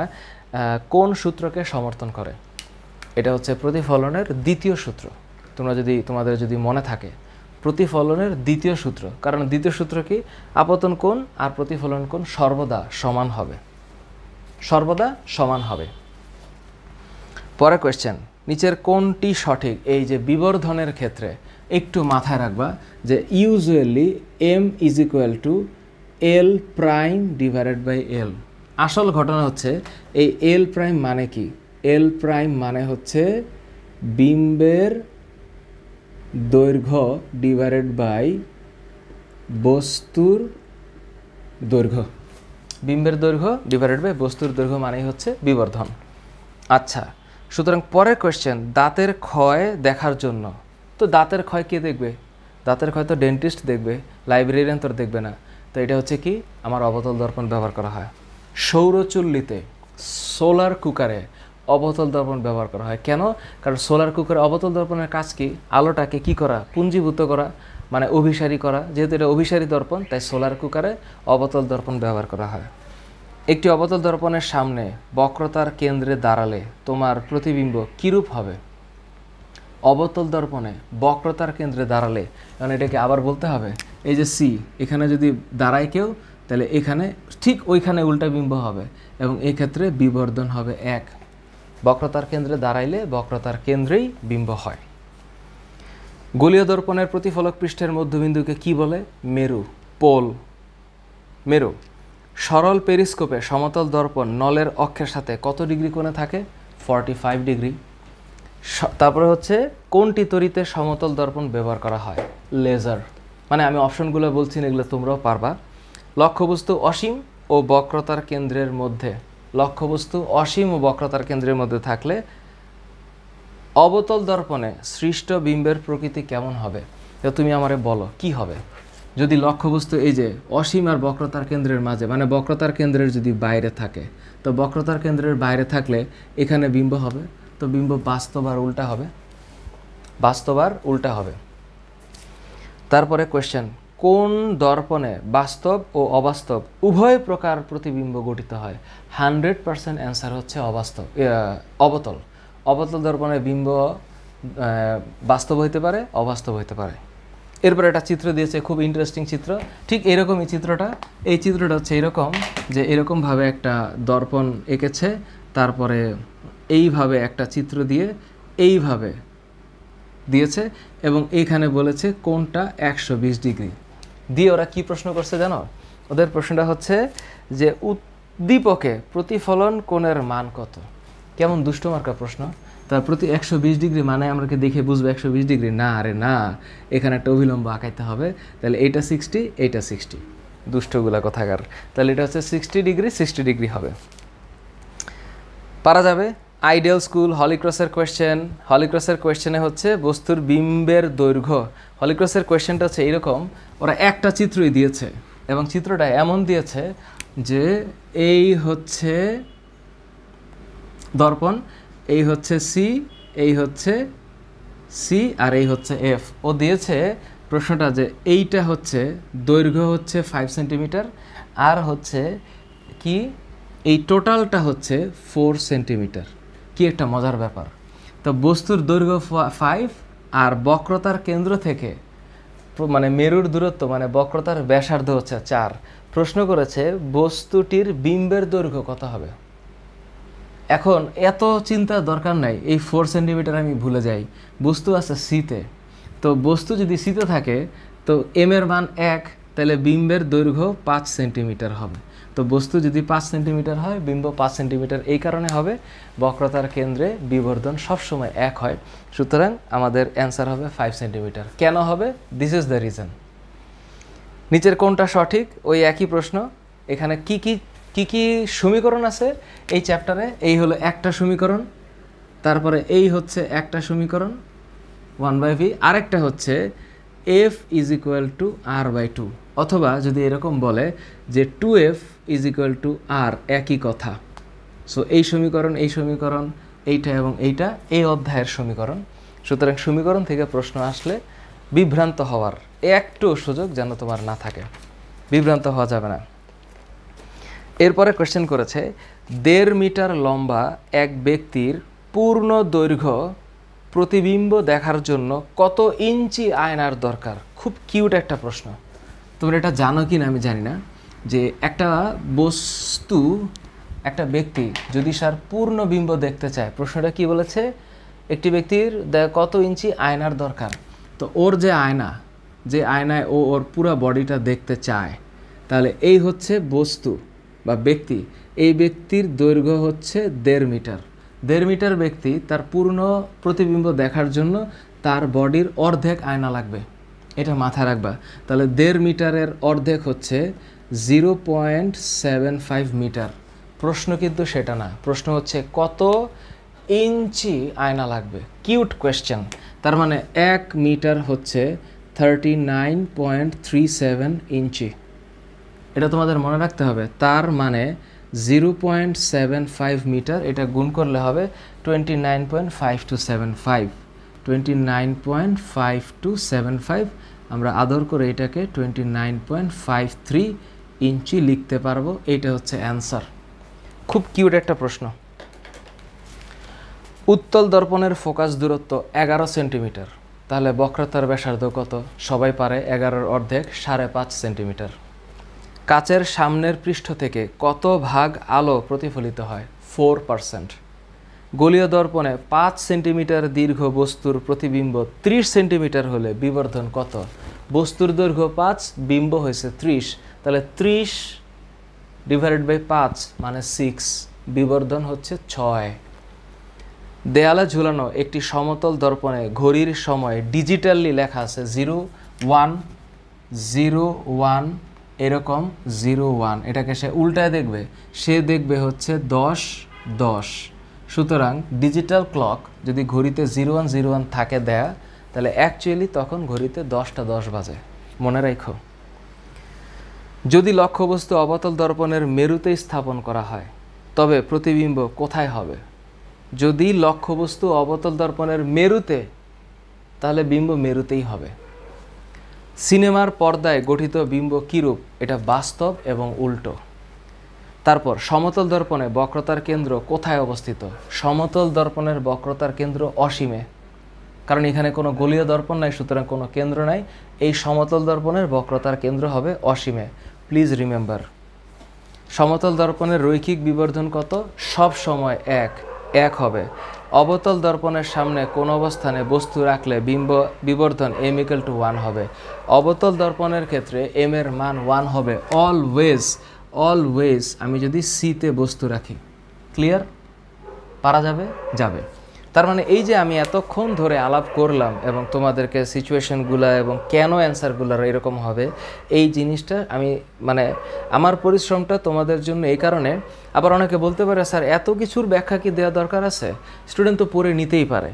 [SPEAKER 1] কোন সূত্রকে সমর্থন করে? এটা হচ্ছে প্রতিফলনের দ্বিতীয় সূত্র। তোমাদের যদি মনে থাকে, প্রতিফলনের দ্বিতীয় সূত্র, কারণ দ্বিতীয় সূত্র কি? আপতন কোণ আর প্রতিফলন কোণ সর্বদা সমান হবে। পরের কোয়েশ্চেন, নিচের কোনটি সঠিক? এই যে বিবর্ধনের ক্ষেত্রে একটু মাথায় রাখবা যে usually m = L prime divided by L। আসল ঘটনা হচ্ছে এই L প্রাইম মানে কি? L প্রাইম মানে হচ্ছে বিম্বের দৈর্ঘ্য ডিভাইডেড বাই বস্তুর দৈর্ঘ্য। বিম্বের দৈর্ঘ্য ডিভাইডেড বাই বস্তুর দৈর্ঘ্য মানেই হচ্ছে বিবর্ধন। আচ্ছা, সুতরাং পরের কোয়েশ্চেন, দাঁতের ক্ষয় দেখার জন্য, তো দাঁতের ক্ষয় কে দেখবে? দাঁতের হয়তো ডেন্টিস্ট দেখবে, লাইব্রেরিয়ান তোর দেখবে না। তো এটা হচ্ছে কি, আমার অবতল দর্পণ ব্যবহার করা হয়। সৌরচুল্লিতে, সোলার কুকারে অবতল দর্পণ ব্যবহার করা হয়। কেন? কারণ সোলার কুকারে অবতল দর্পণের কাজ কি, আলোটাকে কি করা, পুঞ্জীভূত করা, মানে অভিসারী করা। যেহেতু এটা অভিসারী দর্পণ, তাই সোলার কুকারে অবতল দর্পণ ব্যবহার করা হয়। একটি অবতল দর্পণের সামনে বক্রতার কেন্দ্রে দাঁড়ালে তোমার প্রতিবিম্ব কীরূপ হবে? অবতল দর্পণে বক্রতার কেন্দ্রে দাঁড়ালে, কারণ এটাকে আবার বলতে হবে, এই যে সি, এখানে যদি দাঁড়ায় কেউ, তাহলে এখানে ঠিক ওইখানে উল্টা বিম্ব হবে, এবং এক্ষেত্রে বিবর্ধন হবে 1। বক্রতার কেন্দ্রে দাঁড়াইলে বক্রতার কেন্দ্রেই বিম্ব হয়। গোলীয় দর্পণের প্রতিফলক পৃষ্ঠের মধ্যবিন্দুকে কি বলে? মেরু, পোল, মেরু। সরল পেরিস্কোপে সমতল দর্পণ নলের অক্ষের সাথে কত ডিগ্রি কোণে থাকে? 45 ডিগ্রি। তারপরে হচ্ছে কোনটি তড়িতে সমতল দর্পণ ব্যবহার করা হয়? লেজার। মানে আমি অপশনগুলো বলছি না, এগুলো তোমরাও পারবা। লক্ষ্যবস্তু অসীম ও বক্রতার কেন্দ্রের মধ্যে, লক্ষ্যবস্তু অসীম ও বক্রতার কেন্দ্রের মধ্যে থাকলে অবতল দর্পণে সৃষ্ট বিম্বের প্রকৃতি কেমন হবে? তো তুমি আমারে বলো কি হবে যদি লক্ষ্যবস্তু এই যে অসীম আর বক্রতার কেন্দ্রের মাঝে, মানে বক্রতার কেন্দ্রের যদি বাইরে থাকে, তো বক্রতার কেন্দ্রের বাইরে থাকলে এখানে বিম্ব হবে, তো বিম্ব বাস্তব আর উল্টা হবে, বাস্তব আর উল্টা হবে। তারপরে কোয়েশ্চেন, কোন দর্পণে বাস্তব ও অবাস্তব উভয় প্রকার প্রতিবিম্ব গঠিত হয়? 100% অ্যান্সার হচ্ছে অবাস্তব, অবতল। অবতল দর্পণে বিম্ব বাস্তব হইতে পারে, অবাস্তব হইতে পারে। এরপর একটা চিত্র দিয়েছে, খুব ইন্টারেস্টিং চিত্র। ঠিক এরকমই চিত্রটা, এই চিত্রটা হচ্ছে এরকম যে এরকমভাবে একটা দর্পণ এঁকেছে, তারপরে এইভাবে একটা চিত্র দিয়ে এইভাবে দিয়েছে, এবং এইখানে বলেছে কোনটা 120 ডিগ্রি দিয়ে। ওরা কি প্রশ্ন করছে জানো? ওদের প্রশ্নটা হচ্ছে যে উদ্দীপকে প্রতিফলন কোণের মান কত? কেমন দুষ্ট মার্কা প্রশ্ন। তার প্রতি 120 ডিগ্রি মানে আমরা কি দেখে বুঝবো 120 ডিগ্রি? না, আরে না, এখানে একটা অভিলম্ব আঁকাইতে হবে। তাহলে এইটা 60, এইটা 60, দুষ্টগুলা কথাকার। তাহলে এটা হচ্ছে 60 ডিগ্রি, 60 ডিগ্রি হবে। পারা যাবে। আইডিয়াল স্কুল, হলিক্রসের কোয়েশ্চেন। হলিক্রসের কোয়েশ্চেনে হচ্ছে বস্তুর বিম্বের দৈর্ঘ্য। হলিক্রসের কোয়েশ্চেনটা হচ্ছে এইরকম, ওরা একটা চিত্রই দিয়েছে, এবং চিত্রটা এমন দিয়েছে যে এই হচ্ছে দর্পণ, এই হচ্ছে সি, এই হচ্ছে সি, আর এই হচ্ছে এফ। ও দিয়েছে প্রশ্নটা যে এইটা হচ্ছে দৈর্ঘ্য হচ্ছে 5 সেন্টিমিটার, আর হচ্ছে কি এই টোটালটা হচ্ছে 4 সেন্টিমিটার। কি একটা মজার ব্যাপার। তো বস্তুর দৈর্ঘ্য 5 আর বক্রতার কেন্দ্র থেকে মানে মেরুর দূরত্ব, মানে বক্রতার ব্যাসার্ধ হচ্ছে 4। প্রশ্ন করেছে বস্তুটির বিম্বের দৈর্ঘ্য কত হবে। এখন এত চিন্তার দরকার নাই, এই 4 সেন্টিমিটার আমি ভুলে যাই, বস্তু আছে সিতে। তো বস্তু যদি সিতে থাকে, তো এম এর মান 1, তাহলে বিম্বের দৈর্ঘ্য 5 সেন্টিমিটার হবে। তো বস্তু যদি 5 সেন্টিমিটার হয়, বিম্ব 5 সেন্টিমিটার এই কারণে হবে বক্রতার কেন্দ্রে বিবর্ধন সবসময় 1 হয়। সুতরাং আমাদের অ্যান্সার হবে 5 সেন্টিমিটার। কেন হবে? This is the reason. নিচের কোনটা সঠিক? ওই একই প্রশ্ন। এখানে কি কি কি কি সমীকরণ আছে এই চ্যাপ্টারে? এই হলো একটা সমীকরণ, তারপরে এই হচ্ছে একটা সমীকরণ 1/v, আরেকটা হচ্ছে f is equal to r/2, অথবা যদি এরকম বলে যে 2f is equal to r, একই কথা। সো এই সমীকরণ, এই সমীকরণ, এইটা এবং এইটা এই অধ্যায়ের সমীকরণ। সুতরাং সমীকরণ থেকে প্রশ্ন আসলে বিভ্রান্ত হওয়ার একটু সুযোগ যেন তোমার না থাকে, বিভ্রান্ত হওয়া যাবে না। এরপরে কোয়েশ্চেন করেছে 1.5 মিটার লম্বা এক ব্যক্তির পূর্ণ দৈর্ঘ্য প্রতিবিম্ব দেখার জন্য কত ইঞ্চি আয়নার দরকার? খুব কিউট একটা প্রশ্ন। তোমরা এটা জানো কি না আমি জানি না, যে একটা বস্তু, একটা ব্যক্তি যদি তার পূর্ণ বিম্ব দেখতে চায়, প্রশ্নটা কি বলেছে? একটি ব্যক্তির কত ইঞ্চি আয়নার দরকার। তো ওর যে আয়না, যে আয়নায় ও ওর পুরো বডিটা দেখতে চায়, তাহলে এই হচ্ছে বস্তু বা ব্যক্তি। এই ব্যক্তির দৈর্ঘ্য হচ্ছে 1.5 মিটার। 1.5 মিটার ব্যক্তি তার পূর্ণ প্রতিবিম্ব দেখার জন্য তার বডির অর্ধেক আয়না লাগবে, এটা মাথায় রাখবা। তাহলে 1.5 মিটারের অর্ধেক হচ্ছে 0.75 মিটার। প্রশ্ন কিন্তু সেটা না, প্রশ্ন হচ্ছে কত ইঞ্চি আয়না লাগবে। Cute question. তার মানে 1 মিটার হচ্ছে 39.37 ইঞ্চি। এটা তোমাদের মনে রাখতে হবে। তার মানে 0.75 মিটার, এটা গুণ করলে হবে 29.5275। 29.5275 আমরা আদর করে এটাকে 29.53 ইঞ্চি লিখতে পারবো। এইটা হচ্ছে অ্যান্সার। খুব কিউট একটা প্রশ্ন। উত্তল দর্পণের ফোকাস দূরত্ব 11 সেন্টিমিটার, তাহলে বক্রতার ব্যাসার্ধ কত? সবাই পারে, 11-এর অর্ধেক 5.5 সেন্টিমিটার। কাচের সামনের পৃষ্ঠ থেকে কত ভাগ আলো প্রতিফলিত হয়? 4%। গোলীয় দর্পণে 5 সেন্টিমিটার দীর্ঘ বস্তুর প্রতিবিম্ব 30 সেন্টিমিটার হলে বিবর্ধন কত? বস্তুর দৈর্ঘ্য 5, বিম্ব হয়েছে 30, তাহলে 30 ডিভাইডেড বাই 5 মানে 6, বিবর্ধন হচ্ছে 6। দেয়ালে ঝুলানো একটি সমতল দর্পণে ঘড়ির সময় ডিজিটালি লেখা আছে 0101, এরকম 01। এটাকে সে উল্টায় দেখবে, সে দেখবে হচ্ছে 10-10। সুতরাং ডিজিটাল ক্লক যদি ঘড়িতে 0101 থাকে দেয়া, তাহলে অ্যাকচুয়ালি তখন ঘড়িতে 10টা 10 বাজে। মনে রাখো। যদি লক্ষ্যবস্তু অবতল দর্পণের মেরুতে স্থাপন করা হয় তবে প্রতিবিম্ব কোথায় হবে? যদি লক্ষ্যবস্তু অবতল দর্পণের মেরুতে, তাহলে বিম্ব মেরুতেই হবে। সিনেমার পর্দায় গঠিত বিম্ব কীরূপ? এটা বাস্তব এবং উল্টো। তারপর সমতল দর্পণে বক্রতার কেন্দ্র কোথায় অবস্থিত? সমতল দর্পণের বক্রতার কেন্দ্র অসীমে, কারণ এখানে কোনো গোলীয় দর্পণ নাই, সুতরাং কোনো কেন্দ্র নাই। এই সমতল দর্পণের বক্রতার কেন্দ্র হবে অসীমে। Please remember. সমতল দর্পণের রৈখিক বিবর্ধন কত? সব সময় 1 হবে। অবতল দর্পণের সামনে কোন অবস্থানে বস্তু রাখলে বিম্ব বিবর্ধন m=1 হবে? অবতল দর্পণের ক্ষেত্রে m এর মান 1 হবে অলওয়েজ। আমি যদি সিতে বস্তু রাখি। ক্লিয়ার? পারা যাবে? যাবে। তার মানে এই যে আমি এতক্ষণ ধরে আলাপ করলাম এবং তোমাদেরকে সিচুয়েশনগুলো এবং কেন অ্যান্সারগুলো এরকম হবে, এই জিনিসটা আমি মানে আমার পরিশ্রমটা তোমাদের জন্য এই কারণে। আবার অনেকে বলতে পারে স্যার এত কিছুর ব্যাখ্যা কি দেওয়া দরকার আছে? স্টুডেন্ট তো পড়ে নিতেই পারে।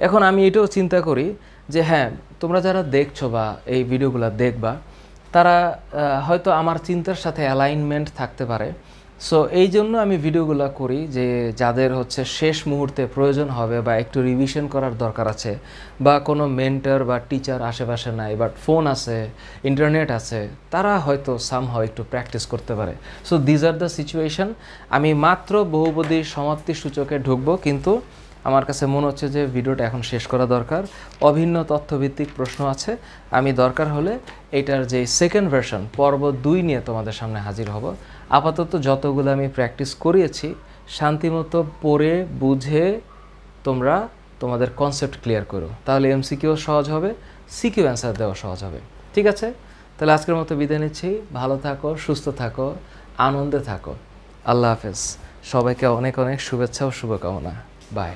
[SPEAKER 1] এখন আমি এটাও চিন্তা করি যে হ্যাঁ, তোমরা যারা দেখছো বা এই ভিডিওগুলো দেখবা, তারা হয়তো আমার চিন্তার সাথে অ্যালাইনমেন্ট থাকতে পারে। সো এই জন্য আমি ভিডিওগুলো করি যে যাদের হচ্ছে শেষ মুহূর্তে প্রয়োজন হবে বা একটু রিভিশন করার দরকার আছে, বা কোনো মেন্টর বা টিচার আশেপাশে নাই, বাট ফোন আছে, ইন্টারনেট আছে, তারা হয়তো সামহাও একটু প্র্যাকটিস করতে পারে। So these are the situation. আমি মাত্র বহুপদী সমাপ্তি সূচকে ঢুকবো, কিন্তু আমার কাছে মনে হচ্ছে যে ভিডিওটা এখন শেষ করা দরকার। অভিন্ন তথ্যভিত্তিক প্রশ্ন আছে, আমি দরকার হলে এটার যে সেকেন্ড ভার্সন পর্ব 2 নিয়ে তোমাদের সামনে হাজির হব। আপাতত যতগুলো আমি প্র্যাকটিস করিয়েছি শান্তিমতো পড়ে বুঝে তোমরা তোমাদের কনসেপ্ট ক্লিয়ার করো, তাহলে এমসিকিউ সহজ হবে, সিকিউ অ্যান্সার দেওয়া সহজ হবে। ঠিক আছে? তাহলে আজকের মতো বিদায় নিচ্ছি। ভালো থাকো, সুস্থ থাকো, আনন্দে থাকো। আল্লাহ হাফেজ। সবাইকে অনেক অনেক শুভেচ্ছা ও শুভকামনা। বাই।